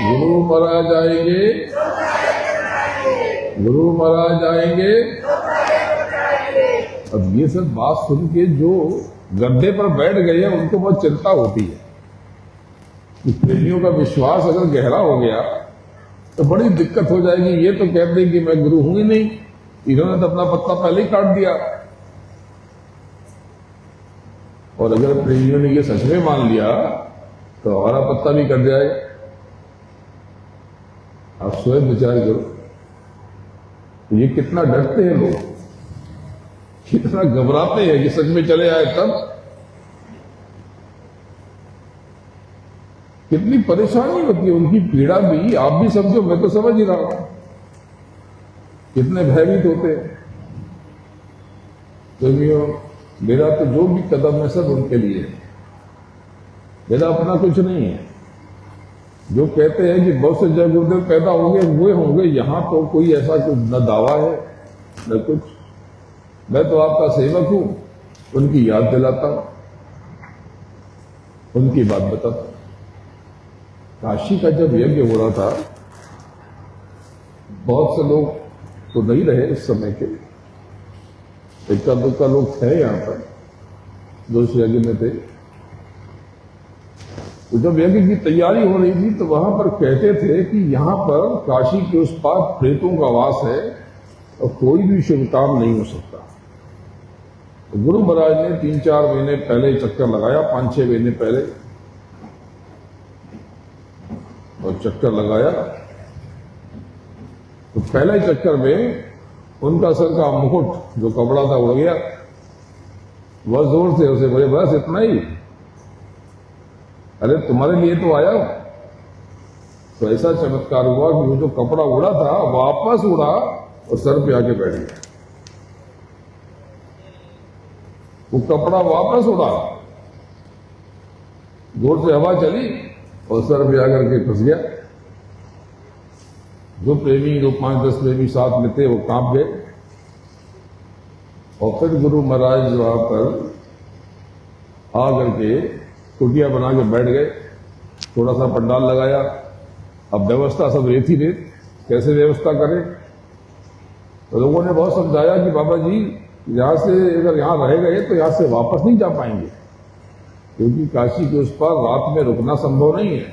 गुरु महाराज आएंगे, गुरु महाराज आएंगे। अब ये सब बात सुन के जो गड्ढे पर बैठ गए हैं उनको बहुत चिंता होती है कि प्रेमियों का विश्वास अगर गहरा हो गया तो बड़ी दिक्कत हो जाएगी। ये तो कहते हैं कि मैं गुरु हूं ही नहीं, इन्होंने तो अपना पत्ता पहले ही काट दिया। और अगर प्रेमियों ने ये सच में मान लिया तो हमारा पत्ता भी कट जाए। आप स्वयं विचार करो, तो ये कितना डरते हैं लोग, कितना घबराते हैं कि सच में चले आए तब। कितनी परेशानी होती है, उनकी पीड़ा भी आप भी समझो, मैं तो समझ ही रहा हूं। कितने भयभीत होते हैं। प्रेमियों, मेरा तो जो भी कदम है सब उनके लिए है, मेरा अपना कुछ नहीं है। जो कहते हैं कि बहुत से जय गुरुदेव पैदा होंगे हुए होंगे, यहां तो कोई ऐसा कुछ न दावा है न कुछ। मैं तो आपका सेवक हूं, उनकी याद दिलाता हूं, उनकी बात बताता हूं। काशी का जब यज्ञ हो रहा था, बहुत से लोग तो नहीं रहे इस समय के, इक्का दुक्का लोग थे यहां पर जो उस यज्ञ में थे। तो जब यज्ञ की तैयारी हो रही थी तो वहां पर कहते थे कि यहां पर काशी के उस पार प्रेतों का वास है और कोई भी शुभ काम नहीं हो सकता। तो गुरु महाराज ने 3-4 महीने पहले चक्कर लगाया, 5-6 महीने पहले, और चक्कर लगाया तो पहले चक्कर में उनका सर का मुकुट जो कपड़ा था उड़ गया। वह जोर से उसे बोले, बस इतना ही? अरे तुम्हारे लिए तो आया हूं। तो ऐसा चमत्कार हुआ कि वो जो कपड़ा उड़ा था वापस उड़ा और सर पे आके बैठ गया। वो कपड़ा वापस उड़ा, जोर से हवा चली और सर पे आकर के फंस गया। जो प्रेमी, जो 5-10 प्रेमी साथ में थे, वो कांप गए। और फिर गुरु महाराज वहां पर आ करके कुटिया बना के बैठ गए, थोड़ा सा पंडाल लगाया। अब व्यवस्था सब रेत ही रेत, कैसे व्यवस्था करें? तो लोगों ने बहुत समझाया कि बाबा जी, यहां से अगर यहां रह गए तो यहां से वापस नहीं जा पाएंगे, क्योंकि काशी के उस पार रात में रुकना संभव नहीं है।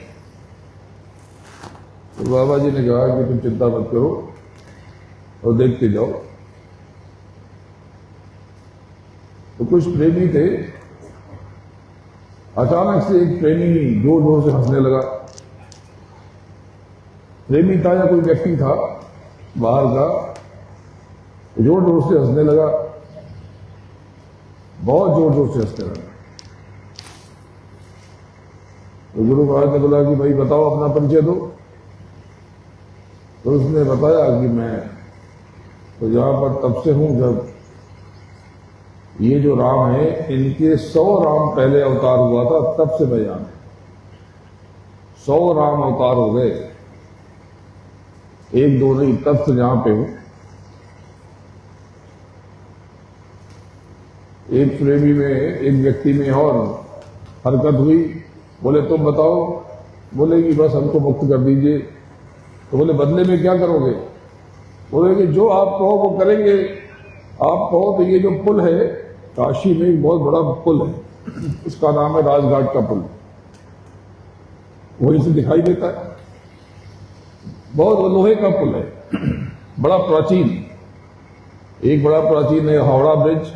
तो बाबा जी ने कहा कि तुम चिंता मत करो और देखते जाओ। तो कुछ प्रेमी थे, अचानक से एक प्रेमी जोर जोर से हंसने लगा। प्रेमी था या कोई व्यक्ति था बाहर का, जोर जोर से हंसने लगा, बहुत जोर जोर से हंसने लगा। तो गुरु महाराज ने बोला कि भाई बताओ, अपना परिचय दो। तो उसने बताया कि मैं तो यहां पर तब से हूं जब ये जो राम है, इनके 100 राम पहले अवतार हुआ था, तब से मैं यहां 100 राम अवतार हो गए, 1-2 नहीं, तब से यहां पे हूं। एक प्रेमी में, एक व्यक्ति में और हरकत हुई। बोले तुम बताओ। बोले कि बस हमको मुक्त कर दीजिए। तो बोले बदले में क्या करोगे? बोले कि जो आप कहो वो करेंगे। आप कहो तो ये जो पुल है, काशी में एक बहुत बड़ा पुल है, उसका नाम है राजघाट का पुल, वहीं से दिखाई देता है। बहुत लोहे का पुल है, बड़ा प्राचीन। एक बड़ा प्राचीन है हावड़ा ब्रिज,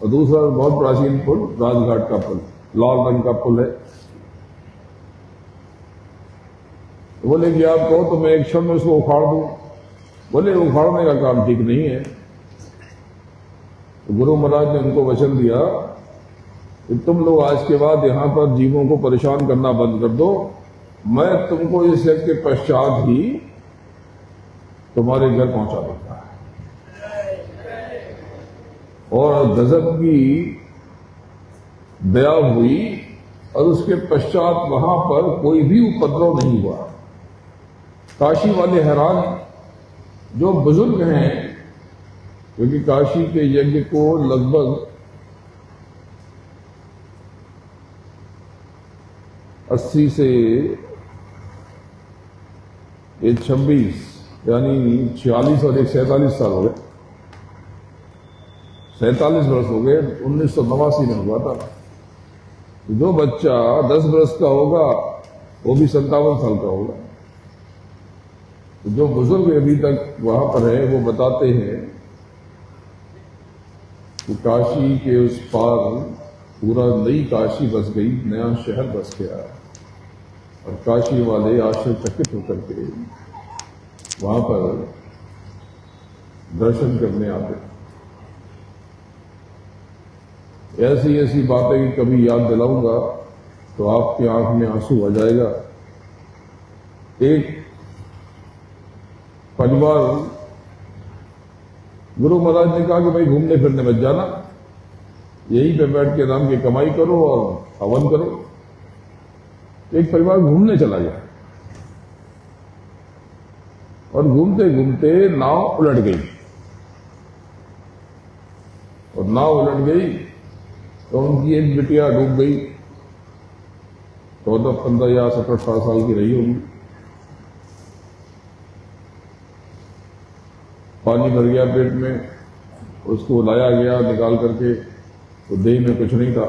और दूसरा बहुत प्राचीन पुल राजघाट का पुल, लाल रंग का पुल है। तो बोले कि आप कहो तो मैं एक क्षण में उसको उखाड़ दूं। बोले उखाड़ने का काम ठीक नहीं है। तो गुरु महाराज ने उनको वचन दिया कि तुम लोग आज के बाद यहां पर जीवों को परेशान करना बंद कर दो, मैं तुमको इस यज्ञ के पश्चात ही तुम्हारे घर पहुंचा दूंगा। और गजब की दया हुई, और उसके पश्चात वहां पर कोई भी उपद्रव नहीं हुआ। काशी वाले हैरान, जो बुजुर्ग हैं, क्योंकि काशी के यज्ञ को लगभग 80 से 26 यानी 46 और 47 साल हो गए, 47 वर्ष हो गए। 1989 में हुआ था। जो बच्चा 10 वर्ष का होगा वो भी 57 साल का होगा। जो बुजुर्ग अभी तक वहां पर है वो बताते हैं कि काशी के उस पार पूरा नई काशी बस गई, नया शहर बस गया, और काशी वाले आश्चर्यचकित होकर के वहां पर दर्शन करने आते। ऐसी ऐसी बातें कभी याद दिलाऊंगा तो आपकी आंख में आंसू आ जाएगा। एक परिवार, गुरु महाराज ने कहा कि भाई घूमने फिरने मत जाना, यहीं पे बैठ के राम की कमाई करो और हवन करो। एक परिवार घूमने चला गया, और घूमते घूमते नाव उलट गई, और नाव उलट गई तो उनकी एक बिटिया डूब गई। 14, 15 या 17, 18 साल की रही होगी। पानी भर गया पेट में, उसको लाया गया निकाल करके, तो देह में कुछ नहीं था।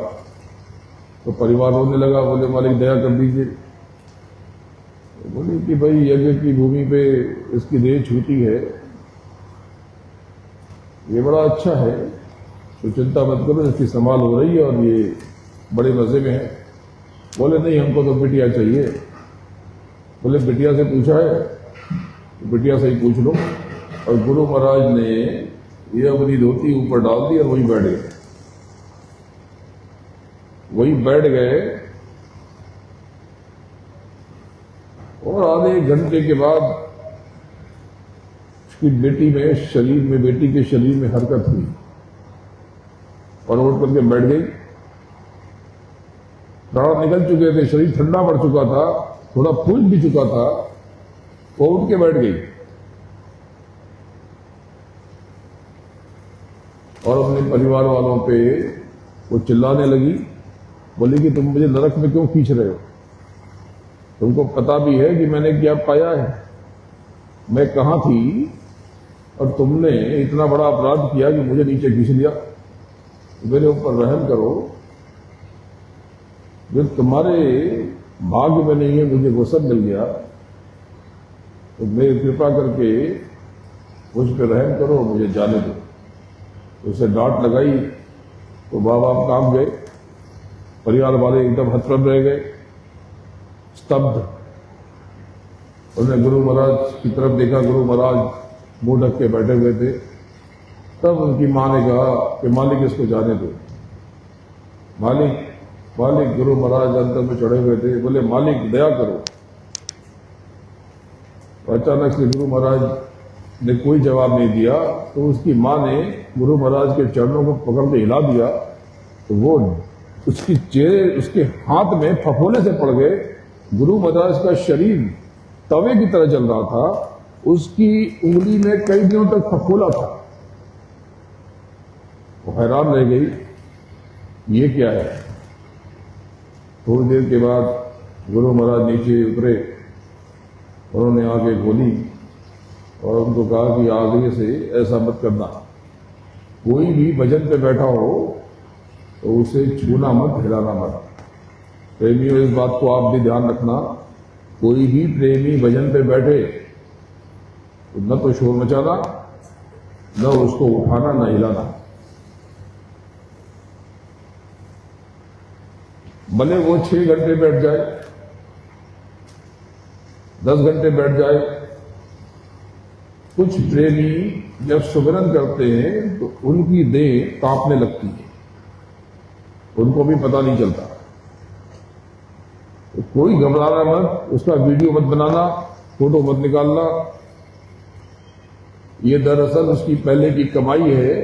तो परिवार रोने लगा, बोले मालिक दया कर दीजिए। तो बोले कि भाई यज्ञ की भूमि पे इसकी देह छूटी है, ये बड़ा अच्छा है, तो चिंता मत करो, इसकी संभाल हो रही है और ये बड़े मजे में है। बोले नहीं, हमको तो बिटिया चाहिए। बोले बिटिया से पूछा है? तो बिटिया से ही पूछ लो। और गुरु महाराज ने ये अपनी धोती ऊपर डाल दी और वहीं बैठ गए। वहीं बैठ गए, और आधे घंटे के बाद उसकी बेटी में शरीर में, बेटी के शरीर में हरकत हुई, और उठ करके बैठ गई। प्राण निकल चुके थे, शरीर ठंडा पड़ चुका था, थोड़ा फूल भी चुका था, वो उठ के बैठ गई। और अपने परिवार वालों पे वो चिल्लाने लगी, बोली कि तुम मुझे नरक में क्यों खींच रहे हो? तुमको पता भी है कि मैंने क्या पाया है, मैं कहां थी और तुमने इतना बड़ा अपराध किया कि मुझे नीचे खींच लिया। मेरे ऊपर रहम करो, जो तुम्हारे भाग्य में नहीं है मुझे वो सब मिल गया, तो मेरी कृपा करके मुझ पर रहम करो, मुझे जाने दो। उसे डांट लगाई तो माँ बाप काम गए, परिवार वाले एकदम हतप्रभ रह गए, स्तब्ध। उन्होंने गुरु महाराज की तरफ देखा, गुरु महाराज मुंह ढक के बैठे हुए थे। तब उनकी मां ने कहा कि मालिक इसको जाने दो। मालिक मालिक गुरु महाराज अंतर में चढ़े हुए थे, बोले मालिक दया करो। अचानक से गुरु महाराज ने कोई जवाब नहीं दिया, तो उसकी मां ने गुरु महाराज के चरणों को पकड़ के हिला दिया, तो वो उसकी चेहरे उसके हाथ में फफोले से पड़ गए। गुरु महाराज का शरीर तवे की तरह चल रहा था, उसकी उंगली में कई दिनों तक फफोला था। वो हैरान रह गई, ये क्या है? थोड़ी देर के बाद गुरु महाराज नीचे उतरे, उन्होंने आगे बोली और उनको कहा कि आगे से ऐसा मत करना, कोई भी भजन पे बैठा हो तो उसे छूना मत, हिलाना मत। प्रेमियों, इस बात को आप भी ध्यान रखना, कोई भी प्रेमी भजन पे बैठे तो न तो शोर मचाना, न उसको उठाना, न हिलाना। भले वो 6 घंटे बैठ जाए, 10 घंटे बैठ जाए। कुछ प्रेमी जब सुमिरन करते हैं तो उनकी देह कांपने लगती है, उनको भी पता नहीं चलता। तो कोई घबराना मत, उसका वीडियो मत बनाना, फोटो मत निकालना। ये दरअसल उसकी पहले की कमाई है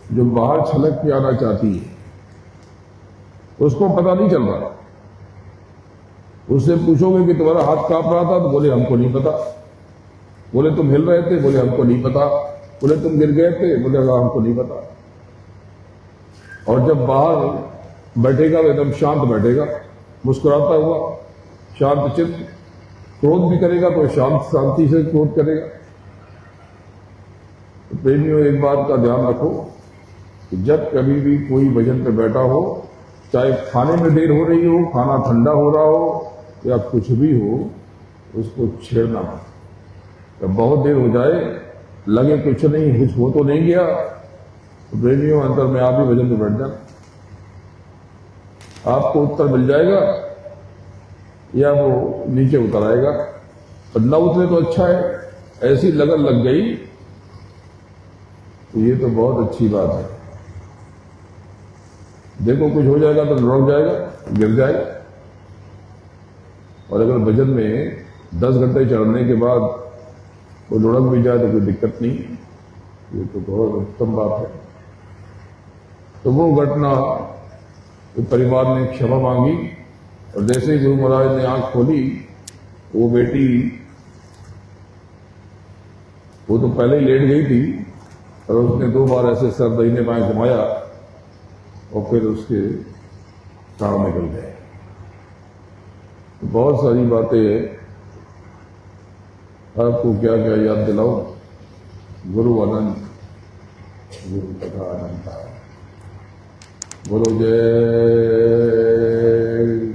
जो बाहर छलक के आना चाहती है, उसको पता नहीं चल रहा। उससे पूछोगे कि तुम्हारा हाथ कांप रहा था, तो बोले हमको नहीं पता। बोले तुम हिल रहे थे, बोले हमको नहीं पता। बोले तुम गिर गए थे, बोले हमको नहीं पता। और जब बाहर बैठेगा तो एकदम शांत बैठेगा, मुस्कुराता हुआ, शांत चित्त। क्रोध भी करेगा तो शांति से क्रोध करेगा। तो प्रेमियों, एक बात का ध्यान रखो कि जब कभी भी कोई भजन पे बैठा हो, चाहे खाने में देर हो रही हो, खाना ठंडा हो रहा हो या कुछ भी हो, उसको छेड़ना मत। जब बहुत देर हो जाए, लगे कुछ नहीं, कुछ हो तो नहीं गया, तो प्रेमियों अंतर में आप भी भजन में बैठ जाना, आपको उत्तर मिल जाएगा या वो नीचे उतर आएगा। और न उतरे तो अच्छा है, ऐसी लगन लग गई तो ये तो बहुत अच्छी बात है। देखो कुछ हो जाएगा तो लुढ़क जाएगा, गिर जाएगा। और अगर भजन में 10 घंटे चढ़ने के बाद वो लुढ़क भी जाए तो कोई दिक्कत नहीं, ये तो बहुत उत्तम बात है। तो वो घटना, तो परिवार ने क्षमा मांगी और जैसे ही गुरु महाराज ने आंख खोली, वो बेटी, वो तो पहले ही लेट गई थी और उसने 2 बार ऐसे सर दाहिने बाएं घुमाया और फिर उसके प्राण निकल गए। तो बहुत सारी बातें आपको क्या क्या याद दिलाओ। गुरु अनंत, गुरु कथा अनंत। बोलो जय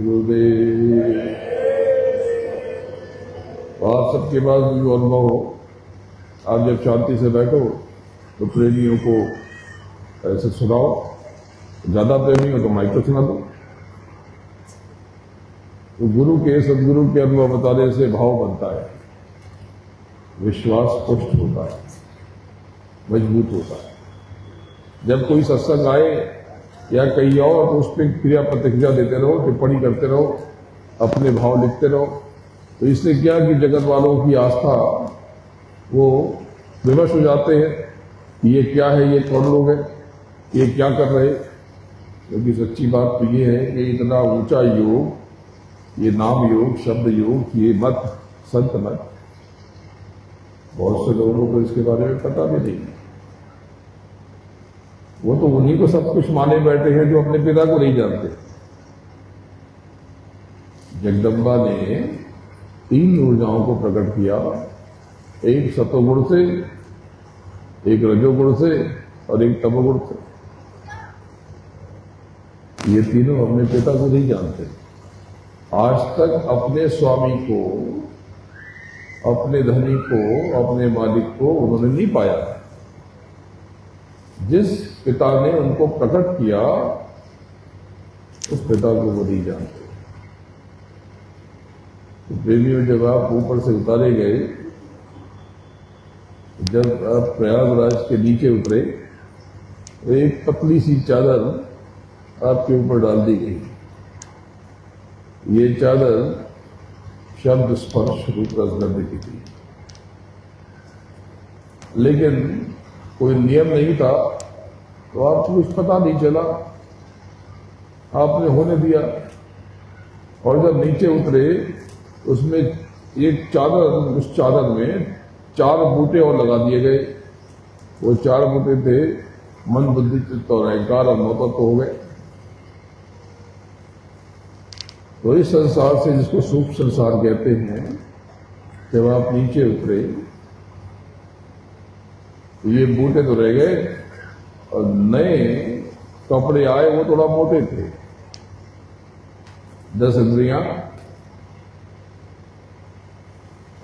गुरुदेव। आप सबके पास जो अनुभव हो, आप जब शांति से बैठो तो प्रेमियों को ऐसे सुनाओ। ज्यादा प्रेमी हो तो माइक तो सुना दो। तो गुरु के, सदगुरु के अनुभव बताने से भाव बनता है, विश्वास पुष्ट होता है, मजबूत होता है। जब कोई सत्संग आए या कहीं और तो उस पर क्रिया प्रतिक्रिया देते रहो, टिप्पणी करते रहो, अपने भाव लिखते रहो। तो इससे क्या कि जगत वालों की आस्था वो विवश हो जाते हैं, ये क्या है, ये कौन लोग हैं, ये क्या कर रहे। क्योंकि सच्ची बात तो ये है कि इतना ऊंचा योग, ये नाम योग, शब्द योग, ये मत, संत मत, बहुत से लोगों को इसके बारे में पता भी नहीं। वो तो उन्हीं को सब कुछ माने बैठे हैं जो अपने पिता को नहीं जानते। जगदम्बा ने 3 ऊर्जाओं को प्रकट किया, एक सतोगुण से, एक रजोगुण से और एक तमोगुण से। ये तीनों अपने पिता को नहीं जानते। आज तक अपने स्वामी को, अपने धनी को, अपने मालिक को उन्होंने नहीं पाया। जिस पिता ने उनको प्रकट किया उस पिता को वो नहीं जानते। तो प्रेमियों, जब आप ऊपर से उतारे गए, जब आप प्रयागराज के नीचे उतरे तो एक पतली सी चादर आपके ऊपर डाल दी गई। ये चादर शब्द स्पर्श रूप रसगंध की थी, लेकिन कोई नियम नहीं था, तो आपको कुछ पता नहीं चला, आपने होने दिया। और जब नीचे उतरे उसमें एक चादर, उस चादर में 4 बूटे और लगा दिए गए। वो 4 बूटे थे मन, बुद्धि, चित्त और अहंकार, और नौतत्व हो गए। तो इस संसार से, जिसको सूक्ष्म संसार कहते हैं, जब आप नीचे उतरे ये बूटे तो रह गए और नए कपड़े आए, वो थोड़ा मोटे थे। 10 इंद्रियां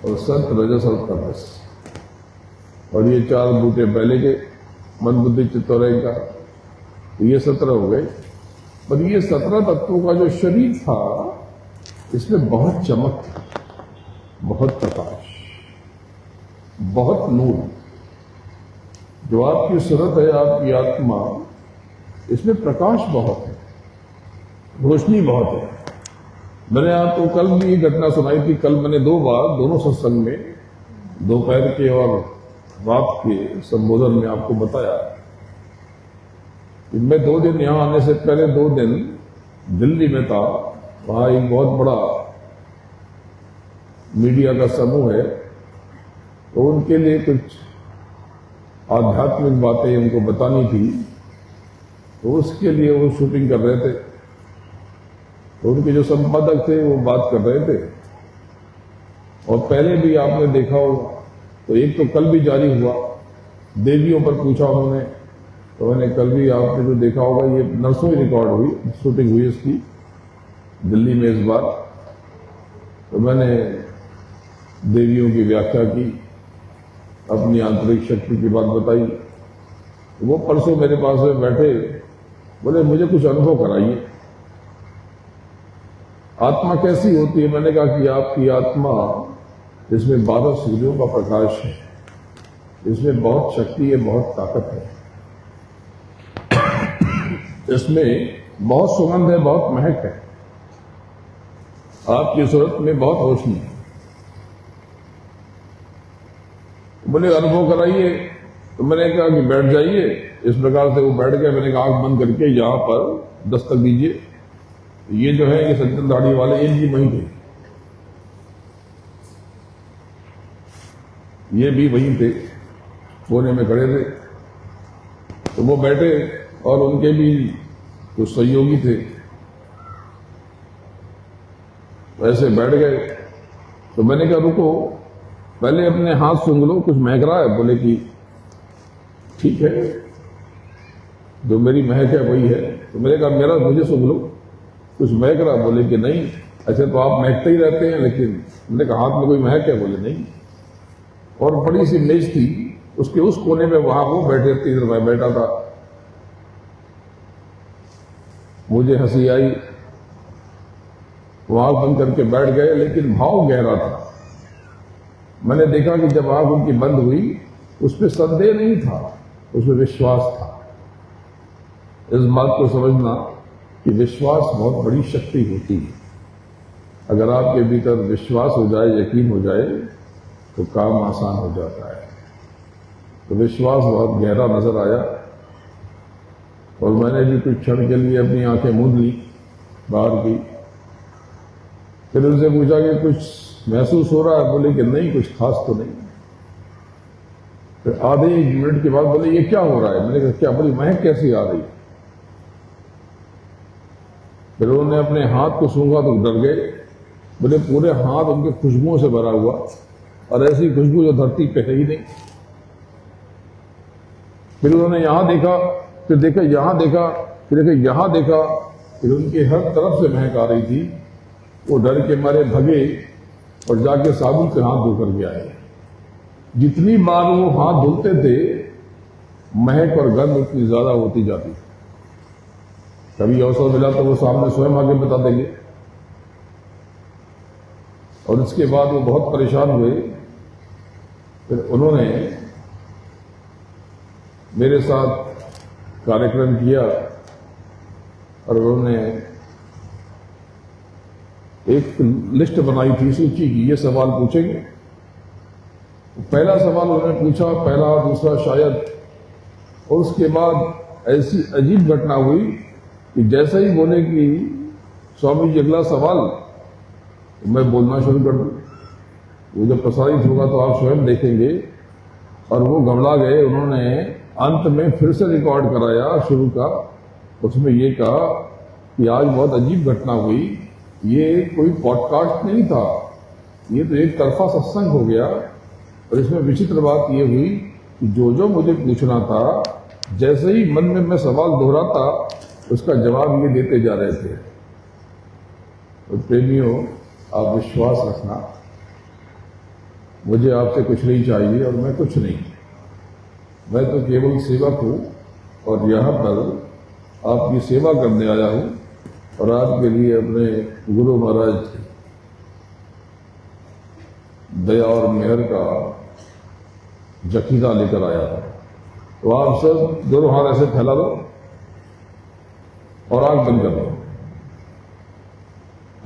और सत, रजस और तमस, और ये 4 बूटे पहले के, मन, बुद्धि, चित्त और अहंकार, तो ये 17 हो गए। पर ये 17 तत्वों का जो शरीर था, इसमें बहुत चमक था, बहुत प्रकाश, बहुत नूर। जो आपकी सूरत है, आपकी आत्मा, इसमें प्रकाश बहुत है, रोशनी बहुत है। मैंने आपको कल भी ये घटना सुनाई थी। कल मैंने 2 बार दोनों सत्संग में, दोपहर के और रात के संबोधन में आपको बताया कि मैं 2 दिन यहां आने से पहले 2 दिन दिल्ली में था। वहां एक बहुत बड़ा मीडिया का समूह है, तो उनके लिए कुछ आध्यात्मिक बातें उनको बतानी थी, तो उसके लिए वो शूटिंग कर रहे थे। तो उनके जो संपादक थे वो बात कर रहे थे, और पहले भी आपने देखा होगा, तो एक तो कल भी जारी हुआ, देवियों पर पूछा उन्होंने, तो मैंने कल भी आपने जो देखा होगा, ये नरसों ही रिकॉर्ड हुई, शूटिंग हुई इसकी दिल्ली में इस बार। तो मैंने देवियों की व्याख्या की, अपनी आंतरिक शक्ति की बात बताई। वो परसों मेरे पास में बैठे, बोले मुझे कुछ अनुभव कराइए, आत्मा कैसी होती है। मैंने कहा कि आपकी आत्मा, इसमें 12 सूर्यों का प्रकाश है, इसमें बहुत शक्ति है, बहुत ताकत है, इसमें बहुत सुगंध है, बहुत महक है, आपकी सूरत में बहुत रोशनी है। बोले अनुभव कराइए। तो मैंने कहा कि बैठ जाइए। इस प्रकार से वो बैठ गए। मैंने कहा आंख बंद करके यहां पर दस्तक दीजिए। ये जो है, ये सज्जन दाढ़ी वाले, इनकी वहीं थे, ये भी वहीं थे, कोने में खड़े थे। तो वो बैठे, और उनके भी कुछ सहयोगी थे, वैसे बैठ गए। तो मैंने कहा रुको, पहले अपने हाथ सूंघ लो, कुछ महक रहा है। बोले कि ठीक है, जो मेरी महक है वही है। तो मैंने कहा मेरा, मुझे सूंघ लो, कुछ महक रहा। बोले कि नहीं। अच्छा, तो आप महकते ही रहते हैं, लेकिन मैंने कहा हाथ में कोई महक है। बोले नहीं। और बड़ी सी मेज थी, उसके उस कोने में वहां वो बैठे थे, इधर मैं बैठा था। मुझे हंसी आई, वो आंख बंद करके बैठ गए, लेकिन भाव गहरा था। मैंने देखा कि जब आंख उनकी बंद हुई, उसमें संदेह नहीं था, उसमें विश्वास था। इस बात को समझना कि विश्वास बहुत बड़ी शक्ति होती है। अगर आपके भीतर विश्वास हो जाए, यकीन हो जाए, तो काम आसान हो जाता है। तो विश्वास बहुत गहरा नजर आया, और मैंने भी कुछ क्षण के लिए अपनी आंखें मूंद ली बाहर की। फिर उनसे पूछा कि कुछ महसूस हो रहा है। बोले कि नहीं, कुछ खास तो नहीं। फिर आधे एक मिनट के बाद बोले ये क्या हो रहा है? मैंने कहा क्या? बड़ी महक कैसी आ रही? फिर उन्होंने अपने हाथ को सूंघा तो डर गए। बोले पूरे हाथ उनके खुशबुओं से भरा हुआ, और ऐसी खुशबू जो धरती पे है ही नहीं। फिर उन्होंने यहां देखा, फिर देखा यहां देखा, फिर देखा यहां देखा, फिर उनके हर तरफ से महक आ रही थी। वो डर के मारे भगे और जाके साबुन से हाथ धोकर के आए। जितनी बार वो हाथ धुलते थे, महक और गंध उतनी ज्यादा होती जाती। कभी अवसर मिला तो वो सामने स्वयं आगे बता देंगे। और इसके बाद वो बहुत परेशान हुए। फिर उन्होंने मेरे साथ कार्यक्रम किया और उन्होंने एक लिस्ट बनाई थी सूची की, ये सवाल पूछेंगे। पहला सवाल उन्होंने पूछा, पहला दूसरा शायद, और उसके बाद ऐसी अजीब घटना हुई कि जैसे ही बोले कि स्वामी जी अगला सवाल, तो मैं बोलना शुरू कर दूं। वो जब प्रसारित होगा तो आप स्वयं देखेंगे। और वो घबरा गए। उन्होंने अंत में फिर से रिकॉर्ड कराया शुरू का। उसमें ये कहा कि आज बहुत अजीब घटना हुई, ये कोई पॉडकास्ट नहीं था, ये तो एक तरफा सत्संग हो गया। और इसमें विचित्र बात ये हुई कि जो मुझे पूछना था, जैसे ही मन में मैं सवाल दोहराता, उसका जवाब ये देते जा रहे थे। तो प्रेमियों, आप विश्वास रखना, मुझे आपसे कुछ नहीं चाहिए और मैं कुछ नहीं, मैं तो केवल सेवक हूं और यहां पर आपकी सेवा करने आया हूं और आपके लिए अपने गुरु महाराज दया और मेहर का जखीरा लेकर आया था। तो आप सब दोनों हाथ ऐसे फैला दो और आंख बंद कर लो।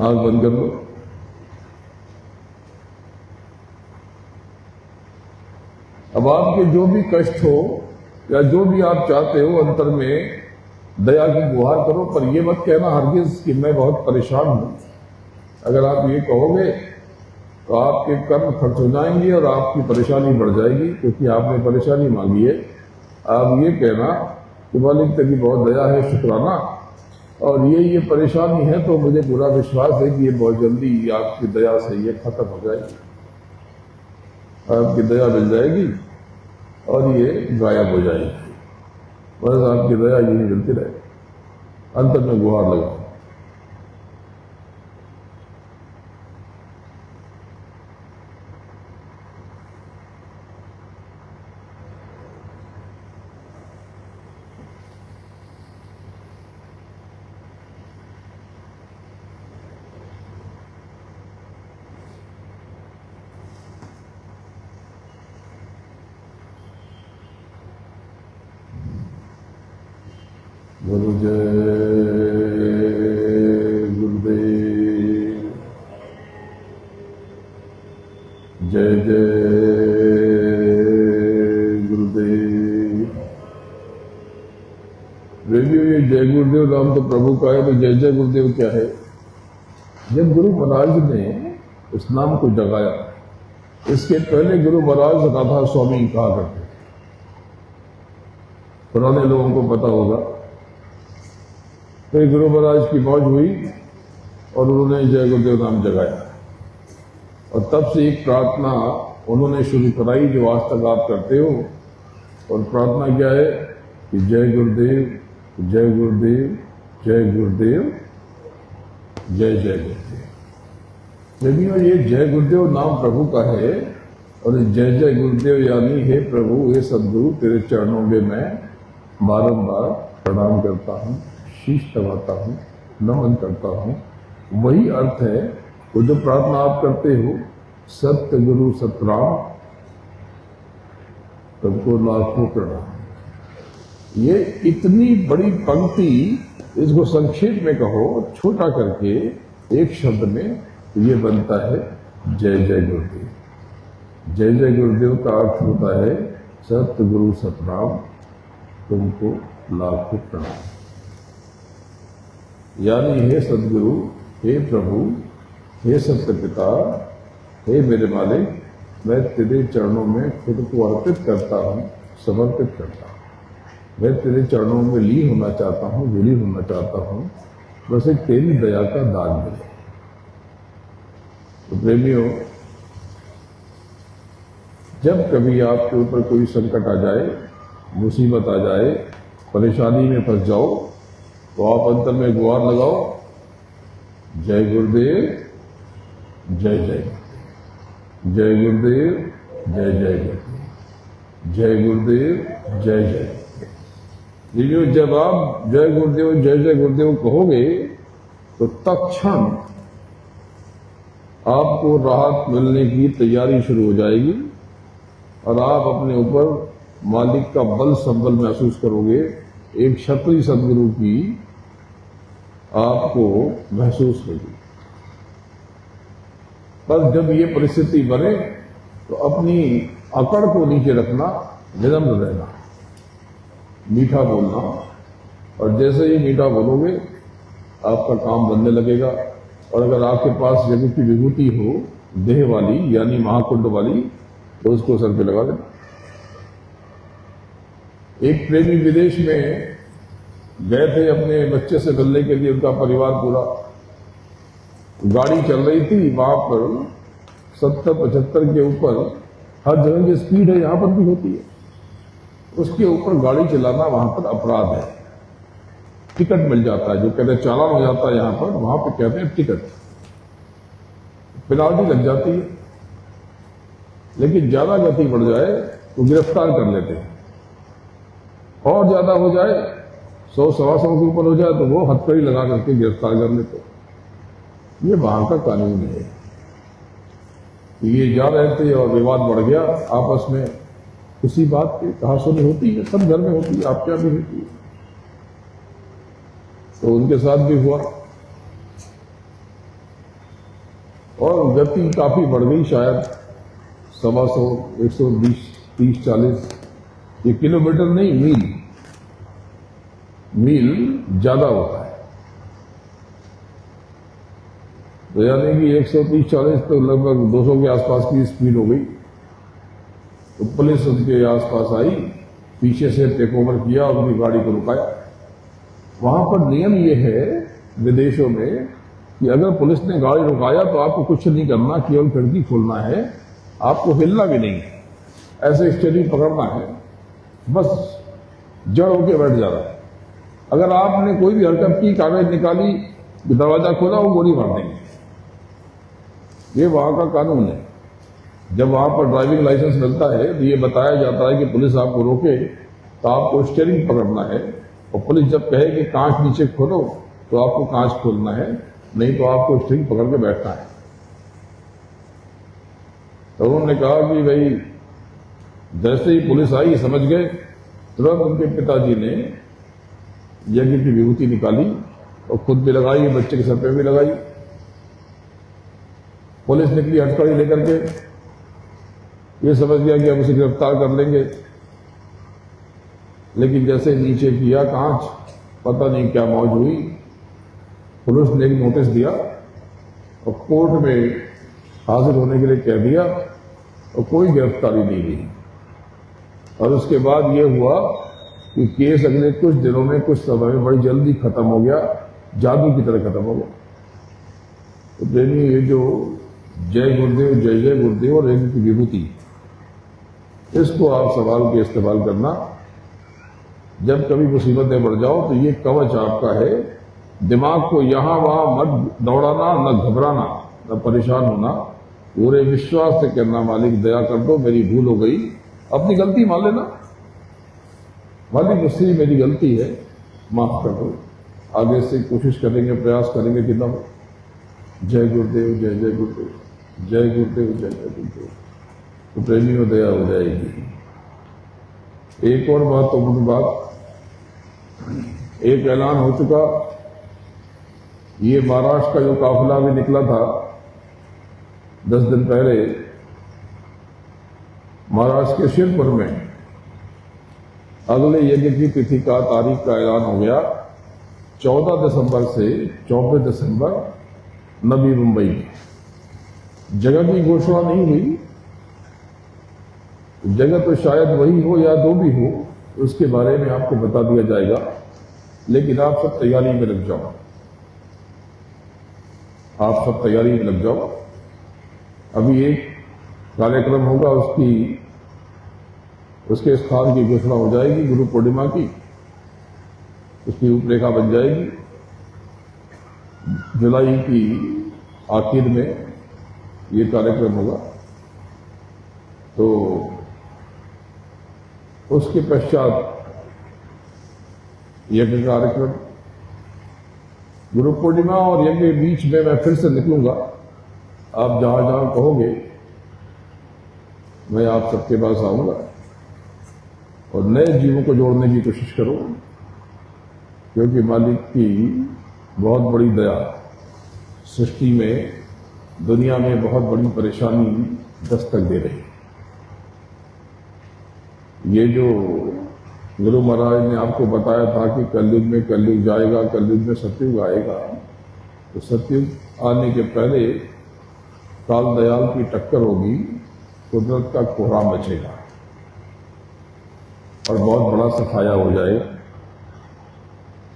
आंख बंद कर लो। अब आपके जो भी कष्ट हो या जो भी आप चाहते हो, अंतर में दया की गुहार करो, पर यह मत कहना हरगिज कि मैं बहुत परेशान हूं। अगर आप ये कहोगे तो आपके कर्म खर्च हो जाएंगे और आपकी परेशानी बढ़ जाएगी, क्योंकि आपने परेशानी मांगी है। आप ये कहना कि मालिक तेरी बहुत दया है, शुक्राना, और ये परेशानी है तो मुझे पूरा विश्वास है कि ये बहुत जल्दी आपकी दया से ये खत्म हो जाएगी, आपकी दया मिल जाएगी और ये गायब हो जाएगी। बस आपकी दया यही मिलती रहे। अंत में गुहार लगा। गुरु जय गुरुदेव, जय जय गुरुदेव। रेडियो ये जय गुरुदेव नाम तो प्रभु का है, तो जय जय गुरुदेव क्या है? जब गुरु महाराज ने इस नाम को जगाया, इसके पहले गुरु महाराज राधा स्वामी कहा करते, पुराने लोगों को पता होगा। फिर गुरु महाराज की मौज हुई और उन्होंने जय गुरुदेव नाम जगाया, और तब से एक प्रार्थना उन्होंने शुरू कराई जो आज तक आप करते हो। और प्रार्थना क्या है कि जय गुरुदेव, जय गुरुदेव, जय गुरुदेव, जय जय गुरुदेव। यदि ये जय गुरुदेव नाम प्रभु का है, और जय जय गुरुदेव यानी हे प्रभु, हे सद्गुरु, तेरे चरणों में मैं बारंबार प्रणाम करता हूँ, शीश दबाता हूं, नमन करता हूं। वही अर्थ है वो जो प्रार्थना आप करते हो, सत्य गुरु सतराम, सबको लाखों प्रणाम। ये इतनी बड़ी पंक्ति, इसको संक्षेप में कहो, छोटा करके एक शब्द में ये बनता है जय जय गुरुदेव। जय जय गुरुदेव का अर्थ होता है सत्य गुरु सतराम, तुमको लाखों प्रणाम। यानी हे सदगुरु, हे प्रभु, हे सत्य पिता, हे मेरे मालिक, मैं तेरे चरणों में खुद को अर्पित करता हूँ, समर्पित करता हूँ। मैं तेरे चरणों में लीन होना चाहता हूँ, विलीन होना चाहता हूँ, बस एक तेरी दया का दान मिले। तो प्रेमियों, जब कभी आपके ऊपर कोई संकट आ जाए, मुसीबत आ जाए, परेशानी में फंस जाओ, तो आप अंतर में गुहार लगाओ, जय गुरुदेव, जय जय, जय गुरुदेव, जय जय, जय गुरुदेव, जय जय। ये जब आप जय गुरुदेव, जय जय गुरुदेव कहोगे तो तत्क्षण आपको राहत मिलने की तैयारी शुरू हो जाएगी और आप अपने ऊपर मालिक का बल संबल महसूस करोगे। एक क्षत्रिय सदगुरु की आपको महसूस होगी। पर जब ये परिस्थिति बने तो अपनी अकड़ को नीचे रखना, विनम्र रहना, मीठा बोलना, और जैसे ही मीठा बोलोगे आपका काम बनने लगेगा। और अगर आपके पास जगह की विभूति हो देह वाली, यानी महाकुंड वाली, तो उसको सर पे लगा देना। एक प्रेमी विदेश में गए थे अपने बच्चे से मिलने के लिए, उनका परिवार पूरा। गाड़ी चल रही थी, वहां पर 70-75 के ऊपर हर जगह की स्पीड है, यहां पर भी होती है। उसके ऊपर गाड़ी चलाना वहां पर अपराध है, टिकट मिल जाता है। जो कहते हैं चालान हो जाता है, यहां पर, वहां पर कहते हैं टिकट, पेनाल्टी लग जाती है। लेकिन ज्यादा गति बढ़ जाए तो गिरफ्तार कर लेते हैं, और ज्यादा हो जाए 100-125 के ऊपर हो जाए तो वो हथकड़ी लगा करके गिरफ्तार कर लेते हैं। ये वहां का कानून है। ये जा रहे थे और विवाद बढ़ गया आपस में, उसी बात की कहासुनी होती है, सब घर में होती है, आपके यहाँ भी होती है। तो उनके साथ भी हुआ और गति काफी बढ़ गई, शायद 125, 120, 30, 40, ये किलोमीटर नहीं, मील ज्यादा होता है। तो यानी कि 130-40 तो लगभग 200 के आसपास की स्पीड हो गई। तो पुलिस उनके आसपास आई, पीछे से टेक ओवर किया और उनकी गाड़ी को रुकाया। वहां पर नियम यह है विदेशों में कि अगर पुलिस ने गाड़ी रुकाया तो आपको कुछ नहीं करना, केवल खिड़की खोलना है, आपको हिलना भी नहीं है, ऐसे स्टीयरिंग पकड़ना है, बस जड़ होके बैठ जा रहा है। अगर आपने कोई भी हरकत की, कागज निकाली, दरवाजा खोला, वो गोली मार देंगे। ये वहां का कानून है। जब वहां पर ड्राइविंग लाइसेंस मिलता है तो ये बताया जाता है कि पुलिस आपको रोके तो आपको स्टीयरिंग पकड़ना है, और पुलिस जब कहे कि कांच नीचे खोलो तो आपको कांच खोलना है, नहीं तो आपको स्टीयरिंग पकड़ के बैठना है। तो उन्होंने कहा कि भाई, जैसे ही पुलिस आई समझ गए, तुरंत उनके पिताजी ने यज्ञ की विभूति निकाली और खुद भी लगाई, बच्चे के सर पे भी लगाई। पुलिस निकली हथकड़ी लेकर के, ये समझ गया कि अब उसे गिरफ्तार कर लेंगे। लेकिन जैसे नीचे किया कांच, पता नहीं क्या मौज हुई, पुलिस ने एक नोटिस दिया और कोर्ट में हाजिर होने के लिए कह दिया, और कोई गिरफ्तारी नहीं हुई। और उसके बाद ये हुआ कि केस अगले कुछ दिनों में, कुछ समय में बड़ी जल्दी खत्म हो गया, जादू की तरह खत्म हो गया। तो प्रेमी, ये जो जय गुरुदेव, जय जय गुरुदेव और यज्ञ की विभूति, इसको आप संभाल के इस्तेमाल करना। जब कभी मुसीबतें बढ़ जाओ तो ये कवच आपका है। दिमाग को यहां वहां मत दौड़ाना, न घबराना, न परेशान होना, पूरे विश्वास से कहना, मालिक दया कर दो, मेरी भूल हो गई। अपनी गलती मान लेना, मालिक मुझसे मेरी गलती है, माफ कर दो। आगे से कोशिश करेंगे, प्रयास करेंगे कि न। जय गुरुदेव, जय जय गुरुदेव, जय गुरुदेव, जय जय गुरुदेव। तो प्रेमियों, दया हो जाएगी। एक और महत्वपूर्ण बात, एक ऐलान हो चुका, ये महाराष्ट्र का जो काफिला भी निकला था 10 दिन पहले, महाराष्ट्र के शिरपुर में अगले यज्ञ की तिथि का, तारीख का ऐलान हो गया। 14 दिसंबर से 24 दिसंबर नवी मुंबई में। जगह की घोषणा नहीं हुई, जगह तो शायद वही हो या दो भी हो, उसके बारे में आपको बता दिया जाएगा, लेकिन आप सब तैयारी में लग जाओ। आप सब तैयारी में लग जाओ। अभी एक कार्यक्रम होगा, उसके स्थान की घोषणा हो जाएगी, गुरु पूर्णिमा की, उसकी रूपरेखा बन जाएगी। जुलाई की आखिर में ये कार्यक्रम होगा, तो उसके पश्चात यज्ञ कार्यक्रम, गुरु पूर्णिमा और यज्ञ के बीच में मैं फिर से निकलूंगा। आप जहां जहां कहोगे मैं आप सबके पास आऊंगा और नए जीवों को जोड़ने की कोशिश करो, क्योंकि मालिक की बहुत बड़ी दया, सृष्टि में, दुनिया में बहुत बड़ी परेशानी दस्तक दे रही है। ये जो गुरु महाराज ने आपको बताया था कि कलयुग में कलयुग जाएगा, कलयुग में सतयुग आएगा, तो सतयुग आने के पहले काल दयाल की टक्कर होगी, कुदरत का कोहराम मचेगा और बहुत बड़ा सफाया हो जाएगा।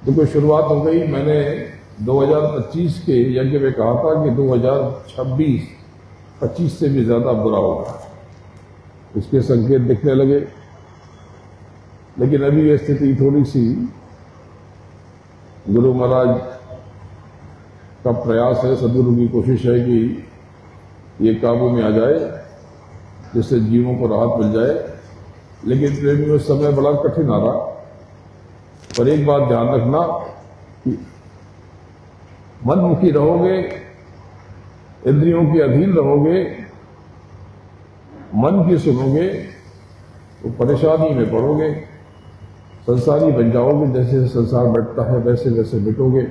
देखो, शुरुआत हो गई। मैंने 2025 के यज्ञ में कहा था कि 2026-25 से भी ज्यादा बुरा होगा, उसके संकेत दिखने लगे। लेकिन अभी ये स्थिति थोड़ी सी गुरु महाराज का प्रयास है, सदगुरु की कोशिश है कि ये काबू में आ जाए, जिससे जीवों को राहत मिल जाए। लेकिन प्रेमियों, समय बड़ा कठिन आ रहा। पर एक बात ध्यान रखना कि मनमुखी रहोगे, इंद्रियों के अधीन रहोगे, मन की सुनोगे, तो परेशानी में पड़ोगे, संसारी बन जाओगे। जैसे जैसे संसार बढ़ता है वैसे वैसे मिटोगे,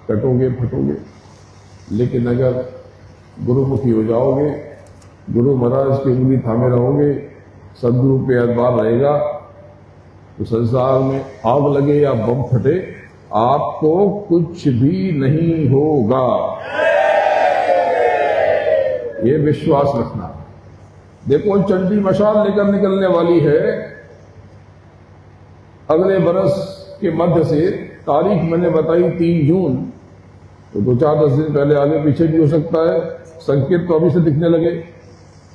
कटोगे, फटोगे। लेकिन अगर गुरुमुखी हो जाओगे, गुरु महाराज की उंगली थामे रहोगे, सदगुरु पे एतबार रहेगा, तो संसार में आग लगे या बम फटे, आपको कुछ भी नहीं होगा। ये विश्वास रखना। देखो, चंडी मशाल लेकर निकलने वाली है अगले बरस के मध्य से। तारीख मैंने बताई 3 जून, तो 2-4-10 दिन पहले आगे पीछे भी हो सकता है। संकेत तो अभी से दिखने लगे।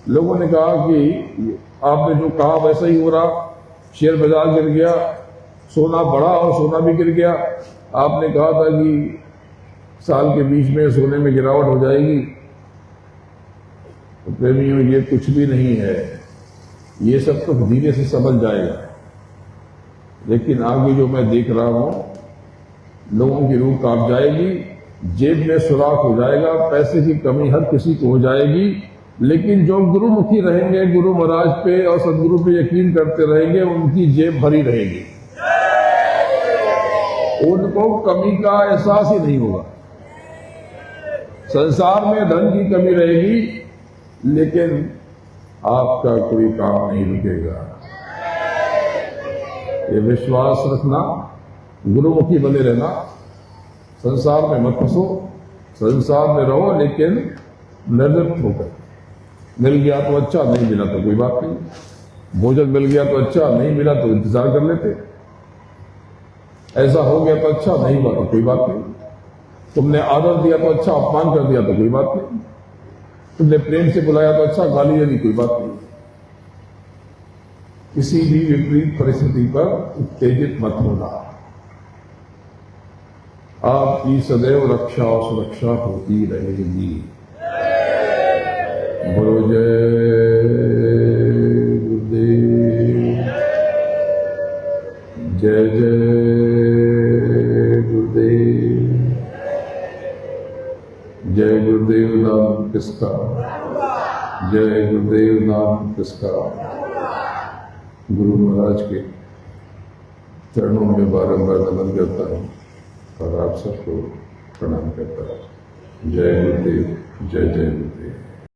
लोगों ने कहा कि आपने जो कहा वैसा ही हो रहा, शेयर बाजार गिर गया, सोना बढ़ा और सोना भी गिर गया। आपने कहा था कि साल के बीच में सोने में गिरावट हो जाएगी। तो प्रेमियों, ये कुछ भी नहीं है, ये सब तो धीरे से समझ जाएगा। लेकिन आगे जो मैं देख रहा हूं, लोगों की रूह कांप जाएगी, जेब में सुराख हो जाएगा, पैसे की कमी हर किसी को हो जाएगी। लेकिन जो गुरुमुखी रहेंगे, गुरु महाराज पे और सदगुरु पे यकीन करते रहेंगे, उनकी जेब भरी रहेगी, उनको कमी का एहसास ही नहीं होगा। संसार में धन की कमी रहेगी, लेकिन आपका कोई काम नहीं रुकेगा। ये विश्वास रखना, गुरुमुखी बने रहना, संसार में मत फंसो, संसार में रहो, लेकिन निर्लिप्त होकर। मिल गया तो अच्छा, नहीं मिला तो कोई बात नहीं। भोजन मिल गया तो अच्छा, नहीं मिला तो इंतजार कर लेते। ऐसा हो गया तो अच्छा, नहीं हुआ तो कोई बात नहीं। तुमने आदर दिया तो अच्छा, अपमान कर दिया तो कोई बात नहीं। तुमने प्रेम से बुलाया तो अच्छा, गाली दे दी कोई बात नहीं। किसी भी विपरीत परिस्थिति पर उत्तेजित मत होना। आपकी सदैव रक्षा और सुरक्षा होती रहेगी। बोलो जय गुरुदेव, जय जय गुरुदेव। जय गुरुदेव नाम किसका, जय गुरुदेव नाम किसका। गुरु महाराज के चरणों में बारंबार नमन करता हूं और आप सबको प्रणाम करता हूं। जय गुरुदेव, जय जय गुरुदेव।